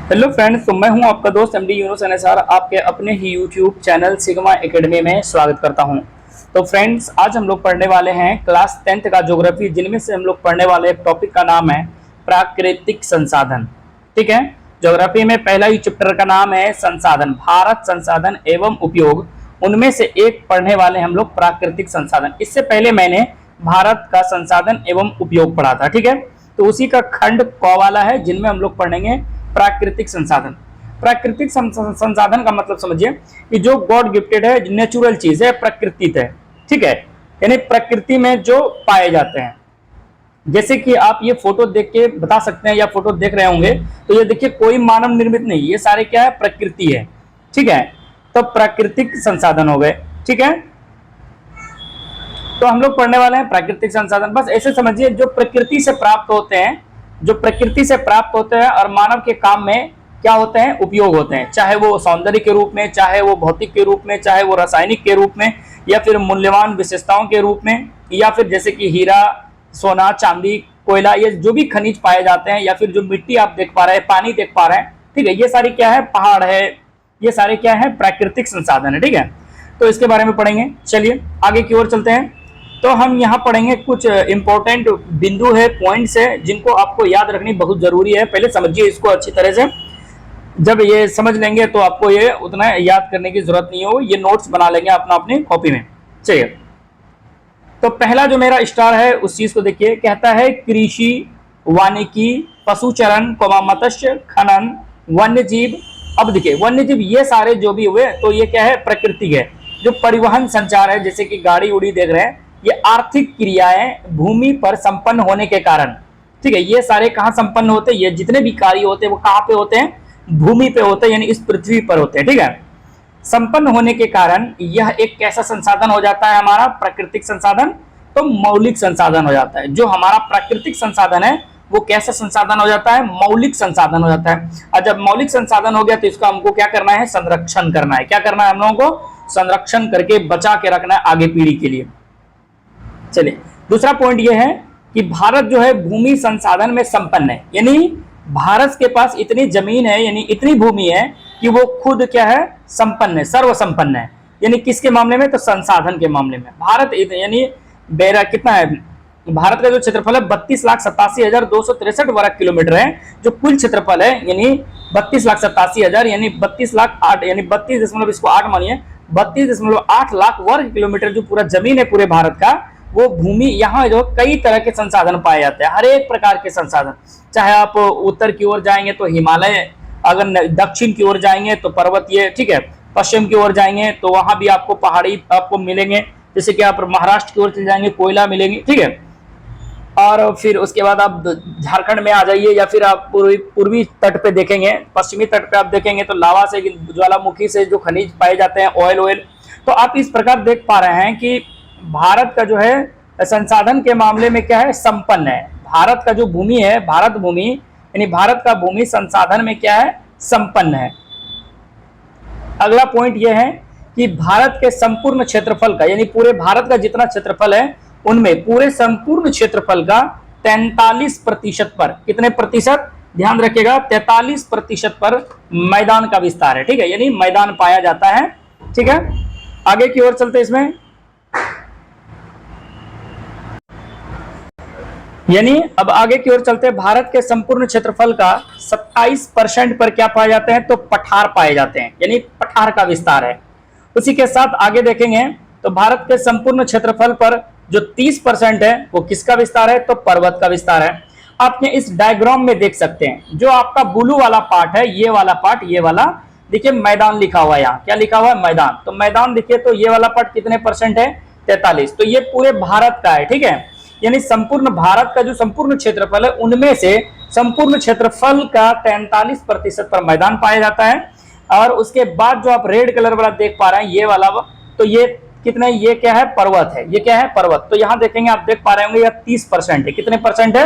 Hello friends, तो मैं हूं आपका दोस्त एमडी यूनुस अनसार, आपके अपने ही यूट्यूब चैनल सिग्मा एकेडमी में स्वागत करता हूं। तो फ्रेंड्स, आज हम लोग पढ़ने वाले हैं क्लास 10th का ज्योग्राफी, जिनमें से हम लोग पढ़ने वाले एक टॉपिक का नाम है प्राकृतिक संसाधन। ठीक है, ज्योग्राफी में पहला ही चैप्टर का नाम है संसाधन, भारत संसाधन एवं उपयोग। उनमें से एक पढ़ने वाले हम लोग प्राकृतिक संसाधन। इससे पहले मैंने भारत का संसाधन एवं उपयोग पढ़ा था। ठीक है, तो उसी का खंड क वाला है, जिनमें हम लोग पढ़ेंगे प्राकृतिक संसाधन। प्राकृतिक संसाधन का मतलब समझिए कि जो गॉड गिफ्टेड है, नेचुरल चीज है, प्रकृति है। ठीक है, यानी प्रकृति में जो पाए जाते हैं। जैसे कि आप ये फोटो देख के बता सकते हैं, या फोटो देख रहे होंगे, तो ये देखिए कोई मानव निर्मित नहीं, ये सारे क्या है, प्रकृति है। ठीक है, तो प्राकृतिक संसाधन हो गए। ठीक है, तो हम लोग पढ़ने वाले हैं प्राकृतिक संसाधन। बस ऐसे समझिए, जो प्रकृति से प्राप्त होते हैं, जो प्रकृति से प्राप्त होते हैं और मानव के काम में क्या होते हैं, उपयोग होते हैं। चाहे वो सौंदर्य के रूप में, चाहे वो भौतिक के रूप में, चाहे वो रासायनिक के रूप में, या फिर मूल्यवान विशेषताओं के रूप में, या फिर जैसे कि हीरा, सोना, चांदी, कोयला, ये जो भी खनिज पाए जाते हैं, या फिर जो मिट्टी आप देख पा रहे हैं, पानी देख पा रहे हैं। ठीक है, ये सारी क्या है, पहाड़ है, ये सारे क्या है, प्राकृतिक संसाधन है। ठीक है, तो इसके बारे में पढ़ेंगे। चलिए आगे की ओर चलते हैं। तो हम यहाँ पढ़ेंगे कुछ इंपॉर्टेंट बिंदु है, पॉइंट्स है, जिनको आपको याद रखनी बहुत जरूरी है। पहले समझिए इसको अच्छी तरह से। जब ये समझ लेंगे तो आपको ये उतना याद करने की जरूरत नहीं हो, ये नोट्स बना लेंगे अपना अपनी कॉपी में। चलिए, तो पहला जो मेरा स्टार है उस चीज को देखिए। कहता है कृषि, वानिकी, पशुचरण, मत्स्य, खनन, वन्य जीव। अब देखिए वन्य जीव ये सारे जो भी हुए, तो ये क्या है, प्रकृति है। जो परिवहन संचार है, जैसे कि गाड़ी उड़ी देख रहे हैं, ये आर्थिक क्रियाएं भूमि पर संपन्न होने के कारण। ठीक है, ये सारे कहाँ संपन्न होते हैं, ये जितने भी कार्य होते हैं वो कहाँ पे होते हैं, भूमि पे होते हैं, यानी इस पृथ्वी पर होते हैं। ठीक है, संपन्न होने के कारण यह एक कैसा संसाधन हो जाता है, हमारा प्राकृतिक संसाधन, तो मौलिक संसाधन हो जाता है। जो हमारा प्राकृतिक संसाधन है वो कैसा संसाधन हो जाता है, मौलिक संसाधन हो जाता है। और जब मौलिक संसाधन हो गया तो इसका हमको क्या करना है, संरक्षण करना है। क्या करना है, हम लोगों को संरक्षण करके बचा के रखना है आगे पीढ़ी के लिए। चलिए, दूसरा पॉइंट यह है कि भारत जो है भूमि संसाधन में संपन्न है, यानी भारत के पास इतनी जमीन है, यानी इतनी भूमि है कि वो खुद क्या है, संपन्न है, सर्वसंपन्न है। यानी किसके मामले में, तो संसाधन के मामले में। भारत यानी बेरा कितना है, भारत का जो क्षेत्रफल है 32,87,263 वर्ग किलोमीटर है। जो कुल क्षेत्रफल है यानी 32,87,000, यानी 32,08,000, यानी 32.8 मानिए, 32.8 लाख वर्ग किलोमीटर जो पूरा जमीन है पूरे भारत का, वो भूमि। यहाँ जो कई तरह के संसाधन पाए जाते हैं, हर एक प्रकार के संसाधन। चाहे आप उत्तर की ओर जाएंगे तो हिमालय, अगर दक्षिण की ओर जाएंगे तो पर्वतीय, ठीक है, पश्चिम की ओर जाएंगे तो वहां भी आपको पहाड़ी आपको मिलेंगे। जैसे कि आप महाराष्ट्र की ओर चले जाएंगे, कोयला मिलेंगे। ठीक है, और फिर उसके बाद आप झारखंड में आ जाइए, या फिर आप पूर्वी तट पे देखेंगे, पश्चिमी तट पे आप देखेंगे तो लावा से, ज्वालामुखी से जो खनिज पाए जाते हैं, ऑयल। तो आप इस प्रकार देख पा रहे हैं कि भारत का जो है संसाधन के मामले में क्या है, संपन्न है। भारत का जो भूमि है, भारत भूमि, यानी भारत का भूमि संसाधन में क्या है, संपन्न है। अगला पॉइंट यह है कि भारत के संपूर्ण क्षेत्रफल का, यानी पूरे भारत का जितना क्षेत्रफल है उनमें पूरे संपूर्ण क्षेत्रफल का 43% पर, कितने प्रतिशत, ध्यान रखिएगा, 43% पर मैदान का विस्तार है। ठीक है, यानी मैदान पाया जाता है। ठीक है, आगे की ओर चलते इसमें, यानी अब आगे की ओर चलते हैं। भारत के संपूर्ण क्षेत्रफल का 27% पर क्या पाए जाते हैं, तो पठार पाए जाते हैं, यानी पठार का विस्तार है। उसी के साथ आगे देखेंगे तो भारत के संपूर्ण क्षेत्रफल पर जो 30% है वो किसका विस्तार है, तो पर्वत का विस्तार है। आपने इस डायग्राम में देख सकते हैं, जो आपका ब्लू वाला पार्ट है, ये वाला पार्ट, ये वाला देखिए मैदान लिखा हुआ है, यहाँ क्या लिखा हुआ है, मैदान। तो मैदान देखिए, तो ये वाला पार्ट कितने परसेंट है, 43। तो ये पूरे भारत का है। ठीक है, यानी संपूर्ण भारत का जो संपूर्ण क्षेत्रफल है उनमें से संपूर्ण क्षेत्रफल का 43% पर मैदान पाया जाता है। और उसके बाद जो आप रेड कलर वाला देख पा रहे हैं, ये वाला, तो ये कितने, ये क्या है, पर्वत है। ये क्या है, पर्वत। तो यहाँ देखेंगे, आप देख पा रहे होंगे, यह 30% है। कितने परसेंट है,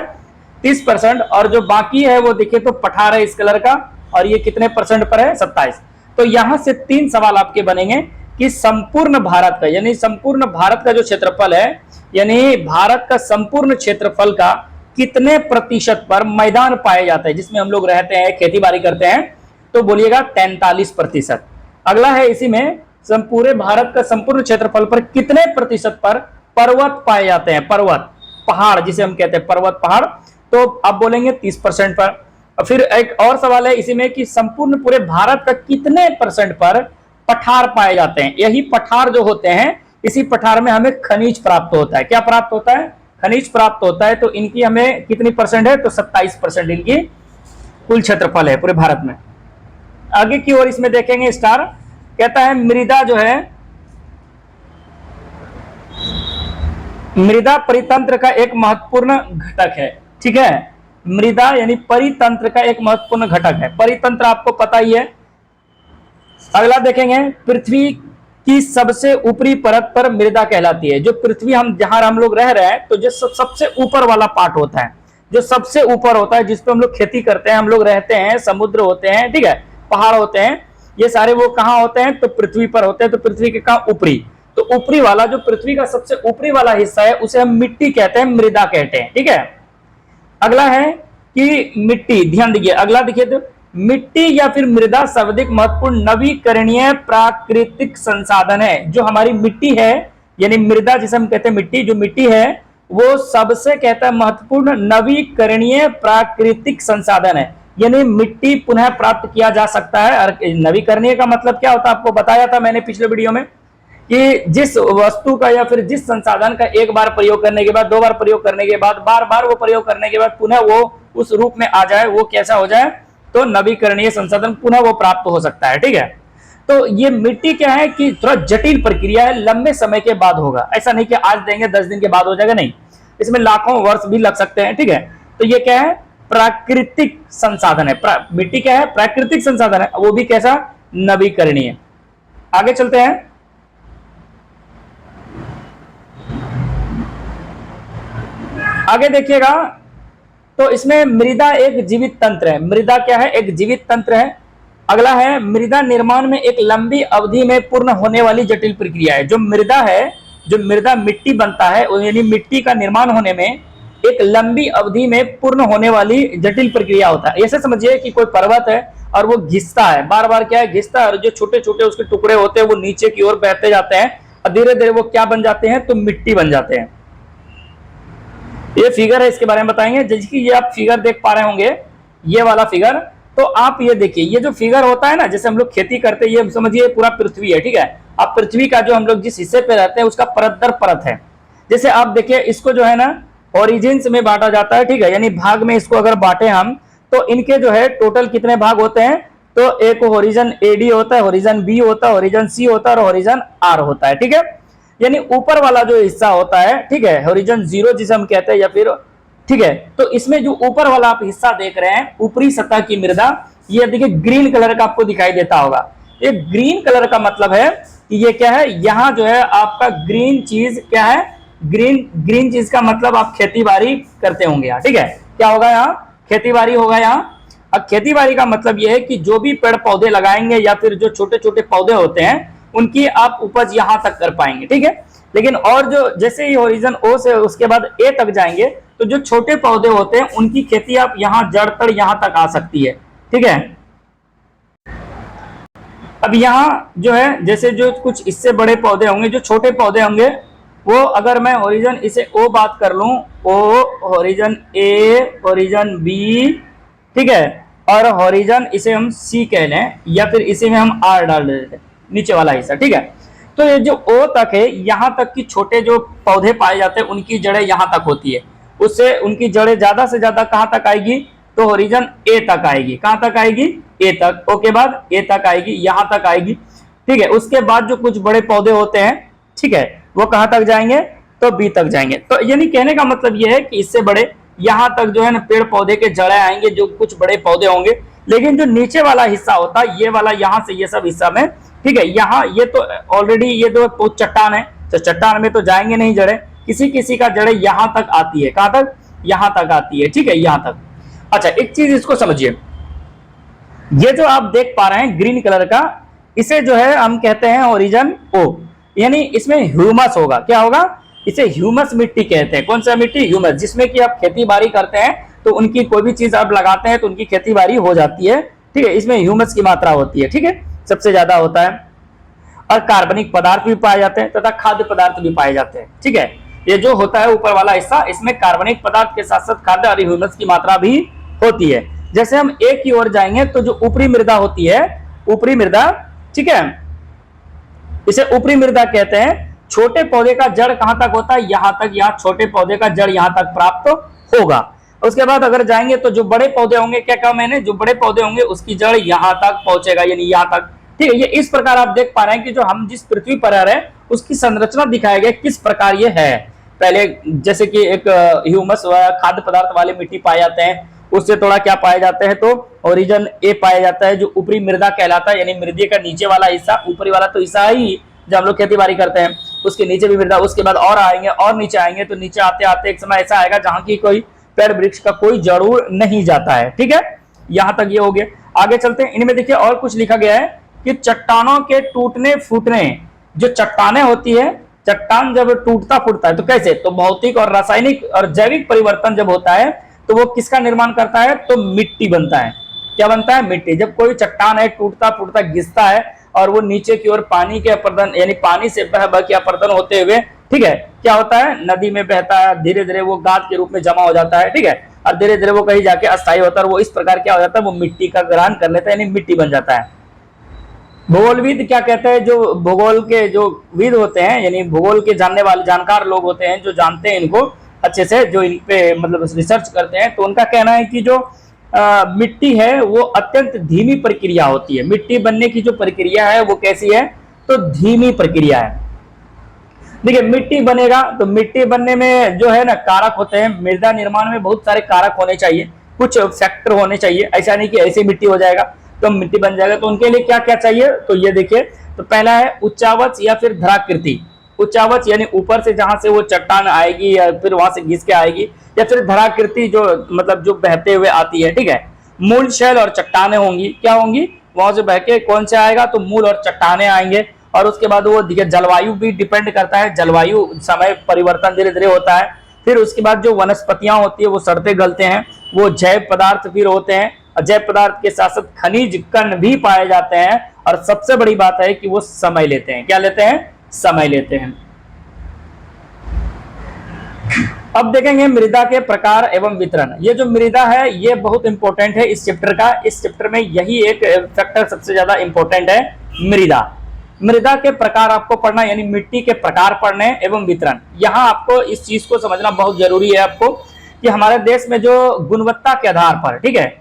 30%। और जो बाकी है वो देखिए तो पठार है इस कलर का, और ये कितने परसेंट पर है, 27। तो यहाँ से 3 सवाल आपके बनेंगे कि संपूर्ण भारत का, यानी संपूर्ण भारत का जो क्षेत्रफल है, यानी भारत का संपूर्ण क्षेत्रफल का कितने प्रतिशत पर मैदान पाए जाते हैं जिसमें हम लोग रहते हैं, खेती बाड़ी करते हैं? तो बोलिएगा 43%। अगला है इसी में पूरे भारत का संपूर्ण क्षेत्रफल पर कितने प्रतिशत पर पर्वत पाए जाते हैं? पर्वत, पहाड़ जिसे हम कहते हैं पर्वत पहाड़, तो आप बोलेंगे 30% पर। फिर एक और सवाल है इसी में कि संपूर्ण पूरे भारत का कितने परसेंट पर पठार पाए जाते हैं? यही पठार जो होते हैं, इसी पठार में हमें खनिज प्राप्त होता है। क्या प्राप्त होता है? खनिज प्राप्त होता है। तो इनकी हमें कितनी परसेंट है? तो 27% इनकी कुल क्षेत्रफल है पूरे भारत में। आगे की ओर इसमें देखेंगे स्टार कहता है मृदा जो है, मृदा परितंत्र का एक महत्वपूर्ण घटक है। ठीक है, मृदा यानी परितंत्र का एक महत्वपूर्ण घटक है। परितंत्र आपको पता ही है। अगला देखेंगे पृथ्वी की सबसे ऊपरी परत पर मृदा कहलाती है। जो पृथ्वी जहां हम लोग रह रहे हैं, तो जो सबसे ऊपर वाला पार्ट होता है, जो सबसे ऊपर होता है, जिसपे हम लोग खेती करते हैं, हम लोग रहते हैं, समुद्र होते हैं, ठीक है, पहाड़ होते हैं, ये सारे वो कहाँ होते हैं? तो पृथ्वी पर होते हैं। तो पृथ्वी के कहाँ? ऊपरी। तो ऊपरी वाला जो पृथ्वी का सबसे ऊपरी वाला हिस्सा है उसे हम मिट्टी कहते हैं, मृदा कहते हैं। ठीक है, अगला है कि मिट्टी, ध्यान दीजिए, अगला देखिए तो मिट्टी या फिर मृदा सर्वाधिक महत्वपूर्ण नवीकरणीय प्राकृतिक संसाधन है। जो हमारी मिट्टी है यानी मृदा जिसे हम कहते हैं मिट्टी, जो मिट्टी है वो सबसे कहता है महत्वपूर्ण नवीकरणीय प्राकृतिक संसाधन है। यानी मिट्टी पुनः प्राप्त किया जा सकता है। और नवीकरणीय का मतलब क्या होता है आपको बताया था मैंने पिछले वीडियो में कि जिस वस्तु का या फिर जिस संसाधन का एक बार प्रयोग करने के बाद, दो बार प्रयोग करने के बाद, बार बार वो प्रयोग करने के बाद पुनः वो उस रूप में आ जाए, वो कैसा हो जाए? तो नवीकरणीय संसाधन पुनः वो प्राप्त हो सकता है। ठीक है, तो ये मिट्टी क्या है कि थोड़ा जटिल प्रक्रिया है, लंबे समय के बाद होगा। ऐसा नहीं कि आज देंगे 10 दिन के बाद हो जाएगा, नहीं, इसमें लाखों वर्ष भी लग सकते हैं। ठीक है, तो ये क्या है? प्राकृतिक संसाधन है। मिट्टी क्या है? प्राकृतिक संसाधन है, वो भी कैसा? नवीकरणीय। आगे चलते हैं। आगे देखिएगा तो इसमें मृदा एक जीवित तंत्र है। मृदा क्या है? एक जीवित तंत्र है। अगला है मृदा निर्माण में एक लंबी अवधि में पूर्ण होने वाली जटिल प्रक्रिया है। जो मृदा है, जो मृदा मिट्टी बनता है, यानी मिट्टी का निर्माण होने में एक लंबी अवधि में पूर्ण होने वाली जटिल प्रक्रिया होता है। ऐसे समझिए कि कोई पर्वत है और वो घिसता है, बार बार क्या है? घिसता है, और जो छोटे छोटे उसके टुकड़े होते हैं वो नीचे की ओर बहते जाते हैं और धीरे धीरे वो क्या बन जाते हैं? तो मिट्टी बन जाते हैं। ये फिगर है, इसके बारे में बताएंगे। जिसकी ये आप फिगर देख पा रहे होंगे, ये वाला फिगर, तो आप ये देखिए, ये जो फिगर होता है ना, जैसे हम लोग खेती करते हैं, ये समझिए पूरा पृथ्वी है। ठीक है, अब पृथ्वी का जो हम लोग जिस हिस्से पे रहते हैं उसका परत दर परत है। जैसे आप देखिए इसको जो है ना ओरिजिन्स में बांटा जाता है। ठीक है, यानी भाग में इसको अगर बांटे हम, तो इनके जो है टोटल कितने भाग होते हैं? तो एक होरिजन एडी होता है, होरिजन बी होता है, होरिजन सी होता है और होरिजन आर होता है। ठीक है, यानी ऊपर वाला जो हिस्सा होता है, ठीक है, होरिजन 0 जिसे हम कहते हैं, या फिर ठीक है, तो इसमें जो ऊपर वाला आप हिस्सा देख रहे हैं, ऊपरी सतह की मृदा, ये देखिए ग्रीन कलर का आपको दिखाई देता होगा। ये ग्रीन कलर का मतलब है कि ये क्या है? यहाँ जो है आपका ग्रीन चीज क्या है? ग्रीन चीज का मतलब आप खेती बाड़ी करते होंगे यहाँ। ठीक है, क्या होगा यहाँ? खेती बाड़ी होगा यहाँ। अब खेती बाड़ी का मतलब ये है कि जो भी पेड़ पौधे लगाएंगे या फिर जो छोटे छोटे पौधे होते हैं उनकी आप उपज यहाँ तक कर पाएंगे। ठीक है, लेकिन और जो जैसे ही होरिजन ओ से उसके बाद ए तक जाएंगे, तो जो छोटे पौधे होते हैं उनकी खेती आप यहाँ जड़ तक यहाँ तक आ सकती है। ठीक है, अब यहाँ जो है जैसे जो कुछ इससे बड़े पौधे होंगे, जो छोटे पौधे होंगे, वो अगर मैं होरिजन इसे ओ बात कर लूं, ओ, होरिजन ए, होरिजन बी, ठीक है, और होरिजन इसे हम सी कह लें, या फिर इसे में हम आर डाल देते हैं, नीचे वाला हिस्सा। ठीक है, तो ये जो ओ तक है, यहाँ तक की छोटे जो पौधे पाए जाते हैं उनकी जड़ें यहाँ तक होती है। उससे उनकी जड़ें ज्यादा से ज्यादा कहाँ तक आएगी? तो होरिजन ए तक आएगी। कहाँ तक आएगी? ए तक। ओ के बाद ए तक आएगी, यहाँ तक आएगी। ठीक है, उसके बाद जो कुछ बड़े पौधे होते हैं, ठीक है, वो कहाँ तक जाएंगे? तो बी तक जाएंगे। तो यानी कहने का मतलब ये है कि इससे बड़े यहाँ तक जो है ना पेड़ पौधे के जड़ें आएंगे, जो कुछ बड़े पौधे होंगे। लेकिन जो नीचे वाला हिस्सा होता है, ये वाला यहाँ से ये सब हिस्सा में, ठीक है, यहाँ ये तो ऑलरेडी ये तो चट्टान है, तो चट्टान में तो जाएंगे नहीं जड़ें, किसी किसी का जड़ें यहाँ तक आती है। कहाँ तक? यहाँ तक आती है। ठीक है, यहाँ तक। अच्छा, एक चीज इसको समझिए, ये जो आप देख पा रहे हैं ग्रीन कलर का, इसे जो है हम कहते हैं ओरिजन ओ, यानी इसमें ह्यूमस होगा। क्या होगा? इसे ह्यूमस मिट्टी कहते हैं। कौन सा मिट्टी? ह्यूमस, जिसमें कि आप खेती बाड़ी करते हैं तो उनकी कोई भी चीज आप लगाते हैं तो उनकी खेती बाड़ी हो जाती है, ठीक है। इसमें ह्यूमस की मात्रा होती है, ठीक है, सबसे ज्यादा होता है। और कार्बनिक पदार्थ भी पाए जाते हैं तथा खाद्य पदार्थ भी पाए जाते हैं, ठीक है। ये जो होता है ऊपर वाला हिस्सा, इसमें कार्बनिक पदार्थ के साथ साथ खाद्य और ह्यूमस की मात्रा भी होती है। जैसे हम एक की ओर जाएंगे तो जो ऊपरी मृदा होती है, ऊपरी मृदा, ठीक है, इसे ऊपरी मृदा कहते हैं। छोटे पौधे का जड़ कहां तक होता है? यहां तक, यहाँ छोटे पौधे का जड़ यहां तक प्राप्त होगा। उसके बाद अगर जाएंगे तो जो बड़े पौधे होंगे, क्या कहा मैंने, जो बड़े पौधे होंगे उसकी जड़ यहां तक पहुंचेगा, यानी यहां तक, ठीक है। ये इस प्रकार आप देख पा रहे हैं कि जो हम जिस पृथ्वी पर रह रहे हैं उसकी संरचना दिखाया गया किस प्रकार ये है। पहले जैसे कि एक ह्यूमस खाद्य पदार्थ वाले मिट्टी पाए जाते हैं, उससे थोड़ा क्या पाए जाते हैं तो ओरिजिन ए पाया जाता है जो ऊपरी मृदा कहलाता है, यानी मृदा का नीचे वाला हिस्सा, ऊपरी वाला तो हिस्सा ही जब हम लोग खेती बाड़ी करते हैं, उसके नीचे भी मृदा। उसके बाद और आएंगे और नीचे आएंगे तो नीचे आते आते एक समय ऐसा आएगा जहां की कोई पेड़ वृक्ष का कोई जरूर नहीं जाता है, ठीक है। यहां तक ये हो गया। आगे चलते हैं, इनमें देखिए और कुछ लिखा गया है कि चट्टानों के टूटने फूटने, जो चट्टानें होती है, चट्टान जब टूटता फूटता है तो कैसे, तो भौतिक और रासायनिक और जैविक परिवर्तन जब होता है तो वो किसका निर्माण करता है, तो मिट्टी बनता है। क्या बनता है? मिट्टी। जब कोई चट्टान है टूटता फूटता घिसता है और वो नीचे की ओर पानी के अपरदन, यानी पानी से बह बह के अपरदन होते हुए, ठीक है, क्या होता है, नदी में बहता है, धीरे धीरे वो गाद के रूप में जमा हो जाता है, ठीक है, और धीरे धीरे वो कहीं जाके अस्थायी होता है और वो इस प्रकार क्या हो जाता है, वो मिट्टी का ग्रहण कर लेता है, यानी मिट्टी बन जाता है। भूगोलविद क्या कहते हैं, जो भूगोल के जो विद होते हैं, यानी भूगोल के जानने वाले जानकार लोग होते हैं, जो जानते हैं इनको अच्छे से, जो इन पे मतलब रिसर्च करते हैं, तो उनका कहना है कि जो मिट्टी है वो अत्यंत धीमी प्रक्रिया होती है। मिट्टी बनने की जो प्रक्रिया है वो कैसी है, तो धीमी प्रक्रिया है। देखिए मिट्टी बनेगा तो मिट्टी बनने में जो है ना कारक होते हैं, मृदा निर्माण में बहुत सारे कारक होने चाहिए, कुछ फैक्टर होने चाहिए। ऐसा नहीं कि ऐसे मिट्टी हो जाएगा तो मिट्टी बन जाएगा, तो उनके लिए क्या क्या चाहिए, तो ये देखिए, तो पहला है उच्चावच या फिर धराकृति। उच्चावच यानी ऊपर से जहां से वो चट्टान आएगी या फिर वहां से घिस के आएगी, या फिर धराकृति जो मतलब जो बहते हुए आती है, ठीक है। मूल शैल और चट्टाने होंगी, क्या होंगी, वहां से बह के कौन से आएगा, तो मूल और चट्टाने आएंगे। और उसके बाद वो देखिए जलवायु भी डिपेंड करता है, जलवायु समय परिवर्तन धीरे धीरे होता है। फिर उसके बाद जो वनस्पतियां होती है वो सड़ते गलते हैं, वो जैव पदार्थ फिर होते हैं, जैव पदार्थ के साथ साथ खनिज कण भी पाए जाते हैं। और सबसे बड़ी बात है कि वो समय लेते हैं, क्या लेते हैं, समय लेते हैं। अब देखेंगे मृदा के प्रकार एवं वितरण। ये जो मृदा है ये बहुत इंपॉर्टेंट है इस चैप्टर का। इस चैप्टर में यही एक फैक्टर सबसे ज्यादा इंपॉर्टेंट है, मृदा। मृदा के प्रकार आपको पढ़ना, यानी मिट्टी के प्रकार पढ़ने एवं वितरण। यहाँ आपको इस चीज को समझना बहुत जरूरी है आपको कि हमारे देश में जो गुणवत्ता के आधार पर, ठीक है,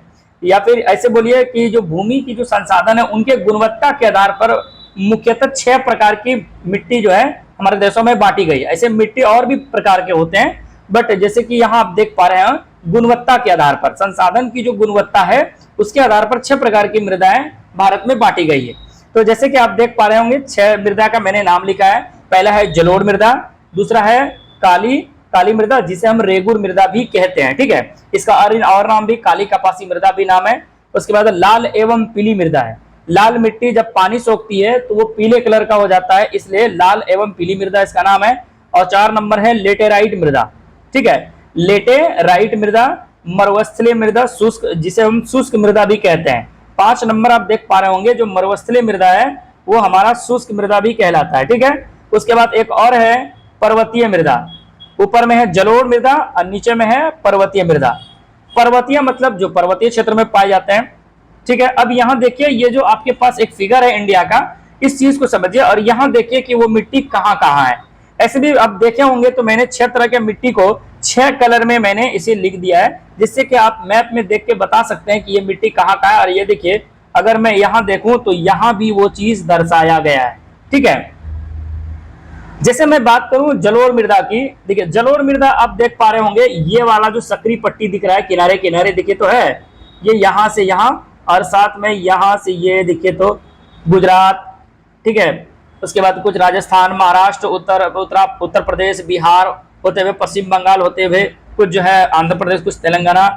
या फिर ऐसे बोलिए कि जो भूमि की जो संसाधन है उनके गुणवत्ता के आधार पर मुख्यतः 6 प्रकार की मिट्टी जो है हमारे देशों में बांटी गई है। ऐसे मिट्टी और भी प्रकार के होते हैं, बट जैसे कि यहाँ आप देख पा रहे हैं गुणवत्ता के आधार पर, संसाधन की जो गुणवत्ता है उसके आधार पर 6 प्रकार की मृदाएं भारत में बांटी गई है। तो जैसे कि आप देख पा रहे होंगे 6 मृदा का मैंने नाम लिखा है। पहला है जलोढ़ मृदा, दूसरा है काली मृदा जिसे हम रेगुर मृदा भी कहते हैं, ठीक है। इसका और नाम भी काली कपासी मृदा भी नाम है। उसके बाद लाल एवं पीली मृदा है। लाल मिट्टी जब पानी सोखती है तो वो पीले कलर का हो जाता है, इसलिए लाल एवं पीली मृदा इसका नाम है। और 4 नंबर है लेटेराइट मृदा, ठीक है, लेटेराइट मृदा, मरुस्थलीय मृदा, शुष्क जिसे हम शुष्क मृदा भी कहते हैं। 5 नंबर आप देख पा रहे होंगे जो मरुस्थलीय मृदा है वो हमारा शुष्क मृदा भी कहलाता है, ठीक है। उसके बाद एक और है पर्वतीय मृदा। ऊपर में है जलोढ़ मृदा और नीचे में है पर्वतीय मृदा। पर्वतीय मतलब जो पर्वतीय क्षेत्र में पाए जाते हैं, ठीक है। अब यहाँ देखिए ये जो आपके पास एक फिगर है इंडिया का, इस चीज को समझिए और यहाँ देखिए कि वो मिट्टी कहाँ कहाँ है। ऐसे भी आप देखे होंगे तो मैंने 6 तरह के मिट्टी को 6 कलर में मैंने इसे लिख दिया है, जिससे कि आप मैप में देख के बता सकते हैं कि ये मिट्टी कहाँ कहाँ है। और ये देखिए अगर मैं यहाँ देखूं तो यहाँ भी वो चीज दर्शाया गया है, ठीक है। जैसे मैं बात करूं जलोढ़ मृदा की, देखिए जलोढ़ मृदा आप देख पा रहे होंगे ये वाला जो सक्रिय पट्टी दिख रहा है किनारे किनारे देखिए तो है, ये यहाँ से यहाँ और साथ में यहाँ से ये देखिए तो गुजरात, ठीक है। उसके बाद कुछ राजस्थान, महाराष्ट्र, उत्तर प्रदेश, बिहार होते हुए पश्चिम बंगाल होते हुए कुछ जो है आंध्र प्रदेश, कुछ तेलंगाना,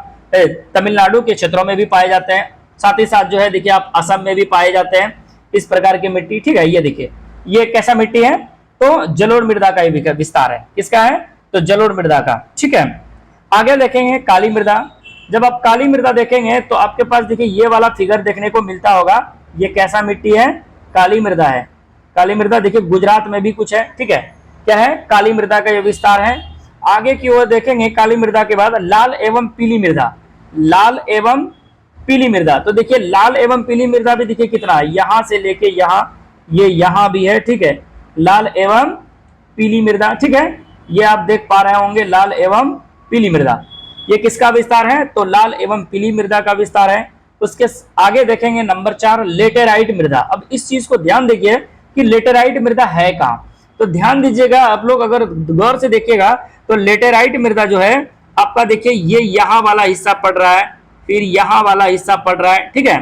तमिलनाडु के क्षेत्रों में भी पाए जाते हैं। साथ ही साथ जो है देखिए आप असम में भी पाए जाते हैं इस प्रकार की मिट्टी, ठीक है। ये देखिए ये कैसा मिट्टी है, तो जलोढ़ मृदा का ही विस्तार है। किसका है? तो जलोढ़ मृदा का। ठीक है, आगे देखेंगे काली मृदा। जब आप काली मृदा देखेंगे तो आपके पास देखिए ये वाला फिगर देखने को मिलता होगा। ये कैसा मिट्टी है? काली मृदा है। काली मृदा देखिए गुजरात में भी कुछ है। ठीक है, क्या है? काली मृदा का ये विस्तार है। आगे की ओर देखेंगे काली मृदा के बाद लाल एवं पीली मृदा। लाल एवं पीली मृदा, तो देखिए लाल एवं पीली मृदा भी देखिए कितना है, यहां से लेके यहां, ये यहां भी है। ठीक है, लाल एवं पीली मृदा। ठीक है, ये आप देख पा रहे होंगे लाल एवं पीली मृदा। ये किसका विस्तार है? तो लाल एवं पीली मृदा का विस्तार है। उसके आगे देखेंगे नंबर 4 लेटेराइट मृदा। अब इस चीज को ध्यान देखिए कि लेटेराइट मृदा है कहाँ। तो ध्यान दीजिएगा, आप लोग अगर गौर से देखिएगा तो लेटेराइट मृदा जो है आपका देखिए ये यहाँ वाला हिस्सा पड़ रहा है, फिर यहाँ वाला हिस्सा पड़ रहा है। ठीक है,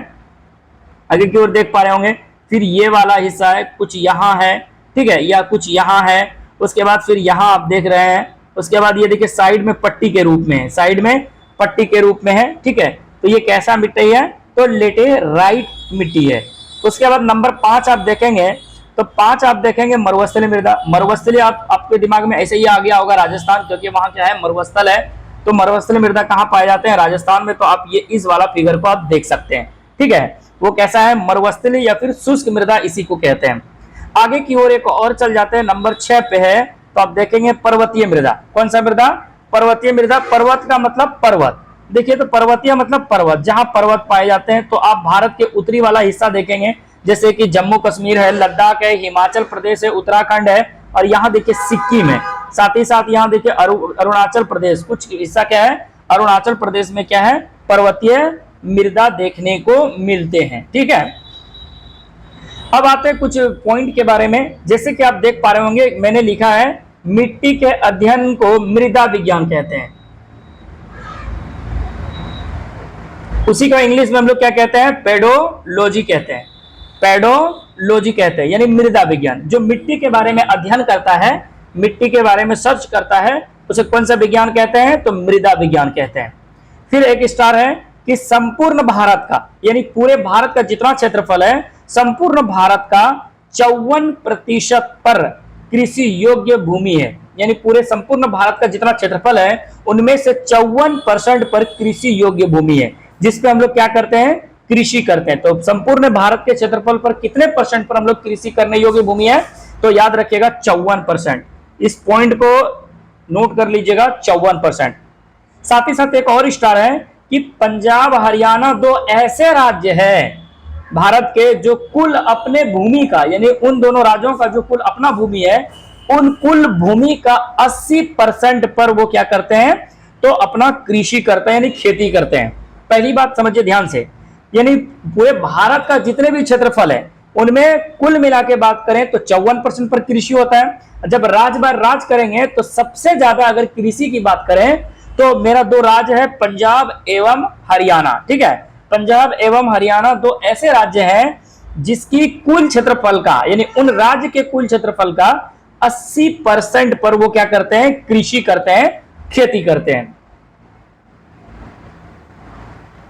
आगे की ओर देख पा रहे होंगे, फिर ये वाला हिस्सा है, कुछ यहाँ है। ठीक है, या कुछ यहाँ है, उसके बाद फिर यहाँ आप देख रहे हैं, उसके बाद ये देखिए साइड में पट्टी के रूप में है, साइड में पट्टी के रूप में है। ठीक है, तो ये कैसा मिट्टी है? तो लेटेराइट मिट्टी है। उसके बाद नंबर 5 आप देखेंगे तो 5 आप देखेंगे मरुस्थलीय मृदा। मरुस्थलीय आपके दिमाग में ऐसे ही आ गया होगा राजस्थान, क्योंकि वहां क्या है? मरुस्थल है। तो मरुस्थलीय मृदा कहाँ पाए जाते हैं? राजस्थान में। तो आप ये इस वाला फिगर को आप देख सकते हैं। ठीक है, वो कैसा है? मरुस्थलीय या फिर शुष्क मृदा, इसी को कहते हैं। आगे की ओर एक और चल जाते हैं, नंबर 6 पे है, तो आप देखेंगे पर्वतीय मृदा। कौन सा मृदा? पर्वतीय मृदा। पर्वत का मतलब पर्वत, देखिए तो पर्वतीय मतलब पर्वत, जहां पर्वत पाए जाते हैं। तो आप भारत के उत्तरी वाला हिस्सा देखेंगे, जैसे कि जम्मू कश्मीर है, लद्दाख है, हिमाचल प्रदेश है, उत्तराखंड है, और यहाँ देखिए सिक्किम है। साथ ही साथ यहाँ देखिए अरुणाचल प्रदेश, कुछ हिस्सा क्या है? अरुणाचल प्रदेश में क्या है? पर्वतीय मृदा देखने को मिलते हैं। ठीक है, अब आते हैं कुछ पॉइंट के बारे में। जैसे कि आप देख पा रहे होंगे, मैंने लिखा है मिट्टी के अध्ययन को मृदा विज्ञान कहते हैं। उसी को इंग्लिश में हम लोग क्या कहते हैं? पेडोलॉजी कहते हैं। पेडोलॉजी कहते हैं, यानी मृदा विज्ञान। जो मिट्टी के बारे में अध्ययन करता है, मिट्टी के बारे में सर्च करता है, उसे कौन सा विज्ञान कहते हैं? तो मृदा विज्ञान कहते हैं। फिर एक स्टार है कि संपूर्ण भारत का, यानी पूरे भारत का जितना क्षेत्रफल है, संपूर्ण भारत का 54% पर कृषि योग्य भूमि है। यानी पूरे संपूर्ण भारत का जितना क्षेत्रफल है, उनमें से 54% पर कृषि योग्य भूमि है, जिसपे हम लोग क्या करते हैं? कृषि करते हैं। तो संपूर्ण भारत के क्षेत्रफल पर कितने % पर हम लोग कृषि करने योग्य भूमि है? तो याद रखिएगा 54%। इस पॉइंट को नोट कर लीजिएगा, 54%। साथ ही साथ एक और स्टार है कि पंजाब हरियाणा 2 ऐसे राज्य हैं भारत के जो कुल अपने भूमि का, यानी उन दोनों राज्यों का जो कुल अपना भूमि है, उन कुल भूमि का 80% पर वो क्या करते हैं? तो अपना कृषि करते हैं, यानी खेती करते हैं। पहली बात समझिए ध्यान से, यानी पूरे भारत का जितने भी क्षेत्रफल है, उनमें कुल मिला के बात करें तो 54% पर कृषि होता है। जब राज्य बाय राज्य करेंगे तो सबसे ज्यादा अगर कृषि की बात करें तो मेरा 2 राज्य है, पंजाब एवं हरियाणा। ठीक है, पंजाब एवं हरियाणा 2 ऐसे राज्य हैं जिसकी कुल क्षेत्रफल का, यानी उन राज्य के कुल क्षेत्रफल का 80% पर वो क्या करते हैं? कृषि करते हैं, खेती करते हैं।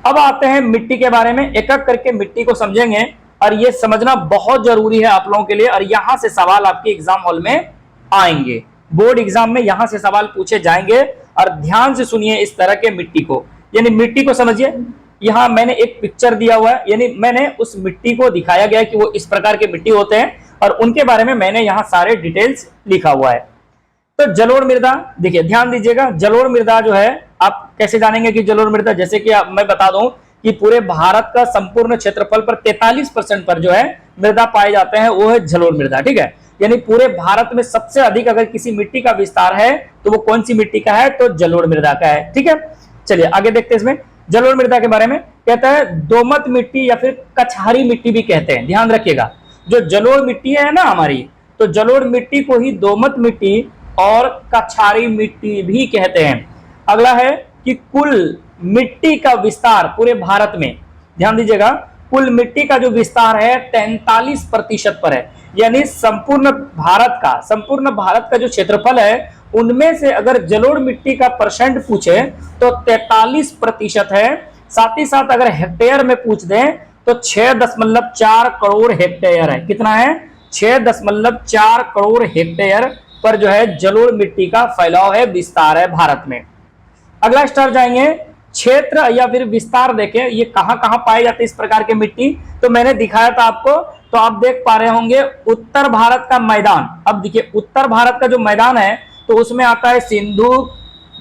अब आते हैं मिट्टी के बारे में, एक एक करके मिट्टी को समझेंगे, और ये समझना बहुत जरूरी है आप लोगों के लिए। और यहां से सवाल आपके एग्जाम हॉल में आएंगे, बोर्ड एग्जाम में यहां से सवाल पूछे जाएंगे। और ध्यान से सुनिए इस तरह के मिट्टी को, यानी मिट्टी को समझिए। यहां मैंने एक पिक्चर दिया हुआ है, यानी मैंने उस मिट्टी को दिखाया गया कि वो इस प्रकार के मिट्टी होते हैं, और उनके बारे में मैंने यहां सारे डिटेल्स लिखा हुआ है। तो जलोढ़ मृदा, देखिए ध्यान दीजिएगा, जलोढ़ मृदा जो है आप कैसे जानेंगे कि जलोढ़ मृदा? जैसे कि मैं बता दूं कि पूरे भारत का संपूर्ण क्षेत्रफल पर 43% पर जो है मृदा पाए जाते हैं, वो है जलोढ़ मृदा। ठीक है, यानी पूरे भारत में सबसे अधिक अगर किसी मिट्टी का विस्तार है तो वो कौन सी मिट्टी का है? तो जलोढ़ मृदा का है। ठीक है, चलिए आगे देखते हैं। इसमें जलोढ़ मृदा के बारे में कहता है दोमट मिट्टी या फिर कछारी मिट्टी भी कहते हैं। ध्यान रखिएगा, जो जलोढ़ मिट्टी है ना हमारी, तो जलोढ़ मिट्टी को ही दोमट मिट्टी और कछारी मिट्टी भी कहते हैं। अगला है कि कुल मिट्टी का विस्तार पूरे भारत में, ध्यान दीजिएगा, कुल मिट्टी का जो विस्तार है 43% पर है। यानी संपूर्ण भारत का जो क्षेत्रफल है, उनमें से अगर जलोढ़ मिट्टी का परसेंट पूछे तो 43% है। साथ ही साथ अगर हेक्टेयर में पूछ दें तो 6.4 करोड़ हेक्टेयर है। कितना है? 6.4 करोड़ हेक्टेयर पर जो है जलोढ़ मिट्टी का फैलाव है, विस्तार है भारत में। अगला स्टार जाएंगे, क्षेत्र या फिर विस्तार देखें, ये कहां कहां पाए जाते हैं इस प्रकार के मिट्टी, तो मैंने दिखाया था आपको, तो आप देख पा रहे होंगे उत्तर भारत का मैदान। अब देखिए उत्तर भारत का जो मैदान है तो उसमें आता है सिंधु,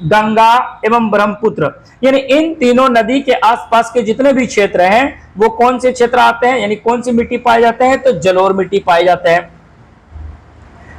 गंगा एवं ब्रह्मपुत्र, यानी इन तीनों नदी के आसपास के जितने भी क्षेत्र हैं वो कौन से क्षेत्र आते हैं, यानी कौन सी मिट्टी पाए जाते हैं, तो जलोढ़ मिट्टी पाए जाते हैं।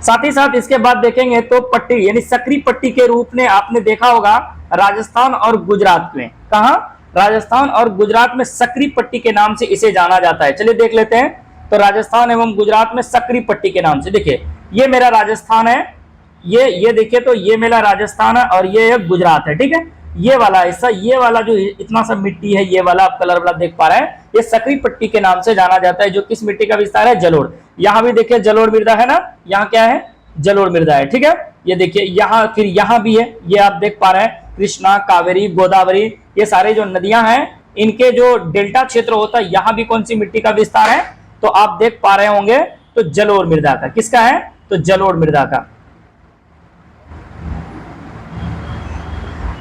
साथ ही साथ इसके बाद देखेंगे तो पट्टी यानी सकरी पट्टी के रूप में आपने देखा होगा राजस्थान और गुजरात में, कहा राजस्थान और गुजरात में सकरी पट्टी के नाम से इसे जाना जाता है। चलिए देख लेते हैं, तो राजस्थान एवं गुजरात में सकरी पट्टी के नाम से, देखिए ये मेरा राजस्थान है, ये देखिए तो ये मेरा राजस्थान है और ये गुजरात है, ठीक है। ये वाला हिस्सा, ये वाला जो इतना सा मिट्टी है, ये वाला आप कलर वाला देख पा रहे हैं, ये सकरी पट्टी के नाम से जाना जाता है, जो किस मिट्टी का विस्तार है, जलोढ़। यहाँ भी देखिए जलोढ़ मृदा है ना, यहाँ क्या है, जलोढ़ मृदा है, ठीक है। ये देखिए यहाँ, फिर यहाँ भी है, ये आप देख पा रहे हैं कृष्णा, कावेरी, गोदावरी, ये सारे जो नदियां हैं इनके जो डेल्टा क्षेत्र होता है, यहाँ भी कौन सी मिट्टी का विस्तार है, तो आप देख पा रहे होंगे तो जलोढ़ मृदा का, किसका है, तो जलोढ़ मृदा का।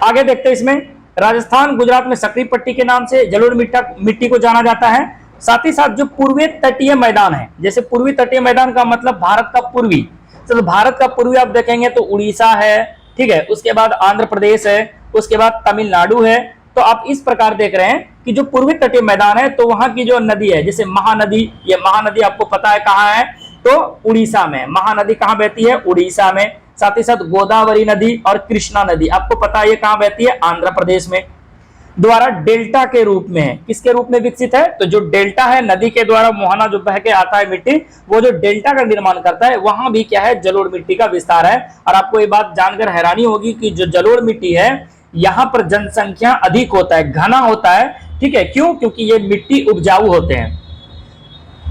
आगे देखते हैं, इसमें राजस्थान गुजरात में सकरी पट्टी के नाम से जलोढ़ मिट्टी को जाना जाता है। साथ ही साथ जो पूर्वी तटीय मैदान है, जैसे पूर्वी तटीय मैदान का मतलब भारत का पूर्वी, तो भारत का पूर्वी आप देखेंगे तो उड़ीसा है, ठीक है, उसके बाद आंध्र प्रदेश है, उसके बाद तमिलनाडु है। तो आप इस प्रकार देख रहे हैं कि जो पूर्वी तटीय मैदान है तो वहां की जो नदी है, जैसे महानदी, ये महानदी आपको पता है कहाँ है, तो उड़ीसा में। महानदी कहाँ बहती है, उड़ीसा में। साथ ही साथ गोदावरी नदी और कृष्णा नदी आपको पता है ये कहाँ बहती है, आंध्र प्रदेश में। द्वारा डेल्टा के रूप में है, किसके रूप में विकसित है, तो जो डेल्टा है, नदी के द्वारा मुहाना जो बह के आता है मिट्टी, वो जो डेल्टा का निर्माण करता है, वहां भी क्या है, जलोढ़ मिट्टी का विस्तार है। और आपको ये बात जानकर हैरानी होगी कि जो जलोढ़ मिट्टी है यहाँ पर जनसंख्या अधिक होता है, घना होता है, ठीक है, क्यों, क्योंकि ये मिट्टी उपजाऊ होते हैं।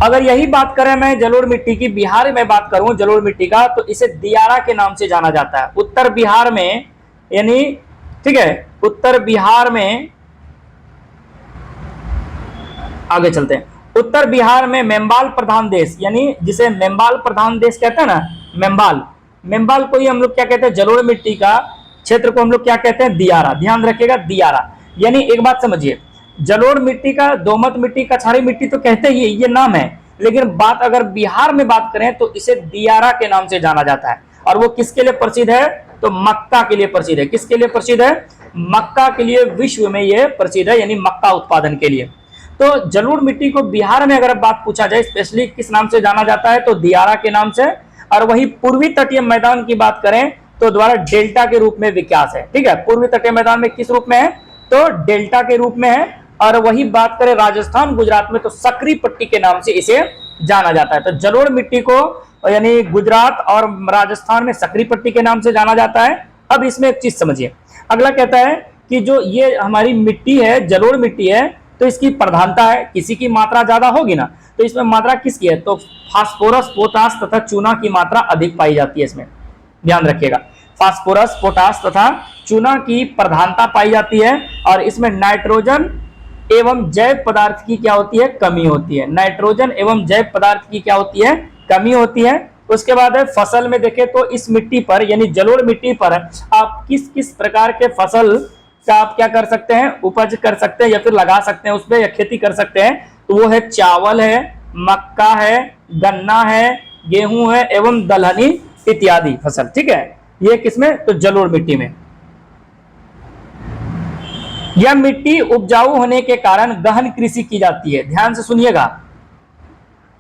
अगर यही बात करें मैं जलोढ़ मिट्टी की, बिहार में बात करूं जलोढ़ मिट्टी का, तो इसे दियारा के नाम से जाना जाता है। उत्तर बिहार में, यानी ठीक है, उत्तर बिहार में, आगे चलते हैं, उत्तर बिहार में मेंबाल प्रधान देश, यानी जिसे मेंबाल प्रधान देश कहते हैं ना, मेंबाल को ही हम लोग क्या कहते हैं, जलोढ़ मिट्टी का क्षेत्र को हम लोग क्या कहते हैं, दियारा। ध्यान रखिएगा, दियारा। यानी एक बात समझिए, जलोढ़ मिट्टी का, दोमट मिट्टी, कछारी मिट्टी तो कहते ही, ये नाम है, लेकिन बात अगर बिहार में बात करें तो इसे दियारा के नाम से जाना जाता है। और वो किसके लिए प्रसिद्ध है, तो मक्का के लिए प्रसिद्ध है। किसके लिए प्रसिद्ध है, मक्का के लिए विश्व में ये प्रसिद्ध है, यानी मक्का उत्पादन के लिए। तो जलोढ़ मिट्टी को बिहार में अगर बात पूछा जाए स्पेशली किस नाम से जाना जाता है, तो दियारा के नाम से। और वही पूर्वी तटीय मैदान की बात करें तो द्वारा डेल्टा के रूप में विकास है, ठीक है। पूर्वी तटीय मैदान में किस रूप में है, तो डेल्टा के रूप में है। और वही बात करें राजस्थान गुजरात में, तो सकरी पट्टी के नाम से इसे जाना जाता है। तो जलोढ़ मिट्टी को यानी गुजरात और राजस्थान में सकरी पट्टी के नाम से जाना जाता है। अब इसमें एक चीज समझिए, अगला कहता है कि जो ये हमारी मिट्टी है, जलोढ़ मिट्टी है, तो इसकी प्रधानता है, किसी की मात्रा ज्यादा होगी ना, तो इसमें मात्रा किसकी है, तो फास्फोरस, पोटास तथा चूना की मात्रा अधिक पाई जाती है इसमें। ध्यान रखिएगा, फास्फोरस, पोटास तथा चूना की प्रधानता पाई जाती है। और इसमें नाइट्रोजन एवं जैव पदार्थ की क्या होती है, कमी होती है। नाइट्रोजन एवं जैव पदार्थ की क्या होती है, कमी होती है। उसके बाद है फसल में देखें तो इस मिट्टी पर, यानी जलोढ़ मिट्टी पर आप किस किस प्रकार के फसल का आप क्या कर सकते हैं, उपज कर सकते हैं या फिर लगा सकते हैं उस पर, या खेती कर सकते हैं, तो वो है चावल है, मक्का है, गन्ना है, गेहूं है एवं दलहनी इत्यादि फसल, ठीक है। ये किसमें, तो जलोढ़ मिट्टी में। यह मिट्टी उपजाऊ होने के कारण गहन कृषि की जाती है। ध्यान से सुनिएगा,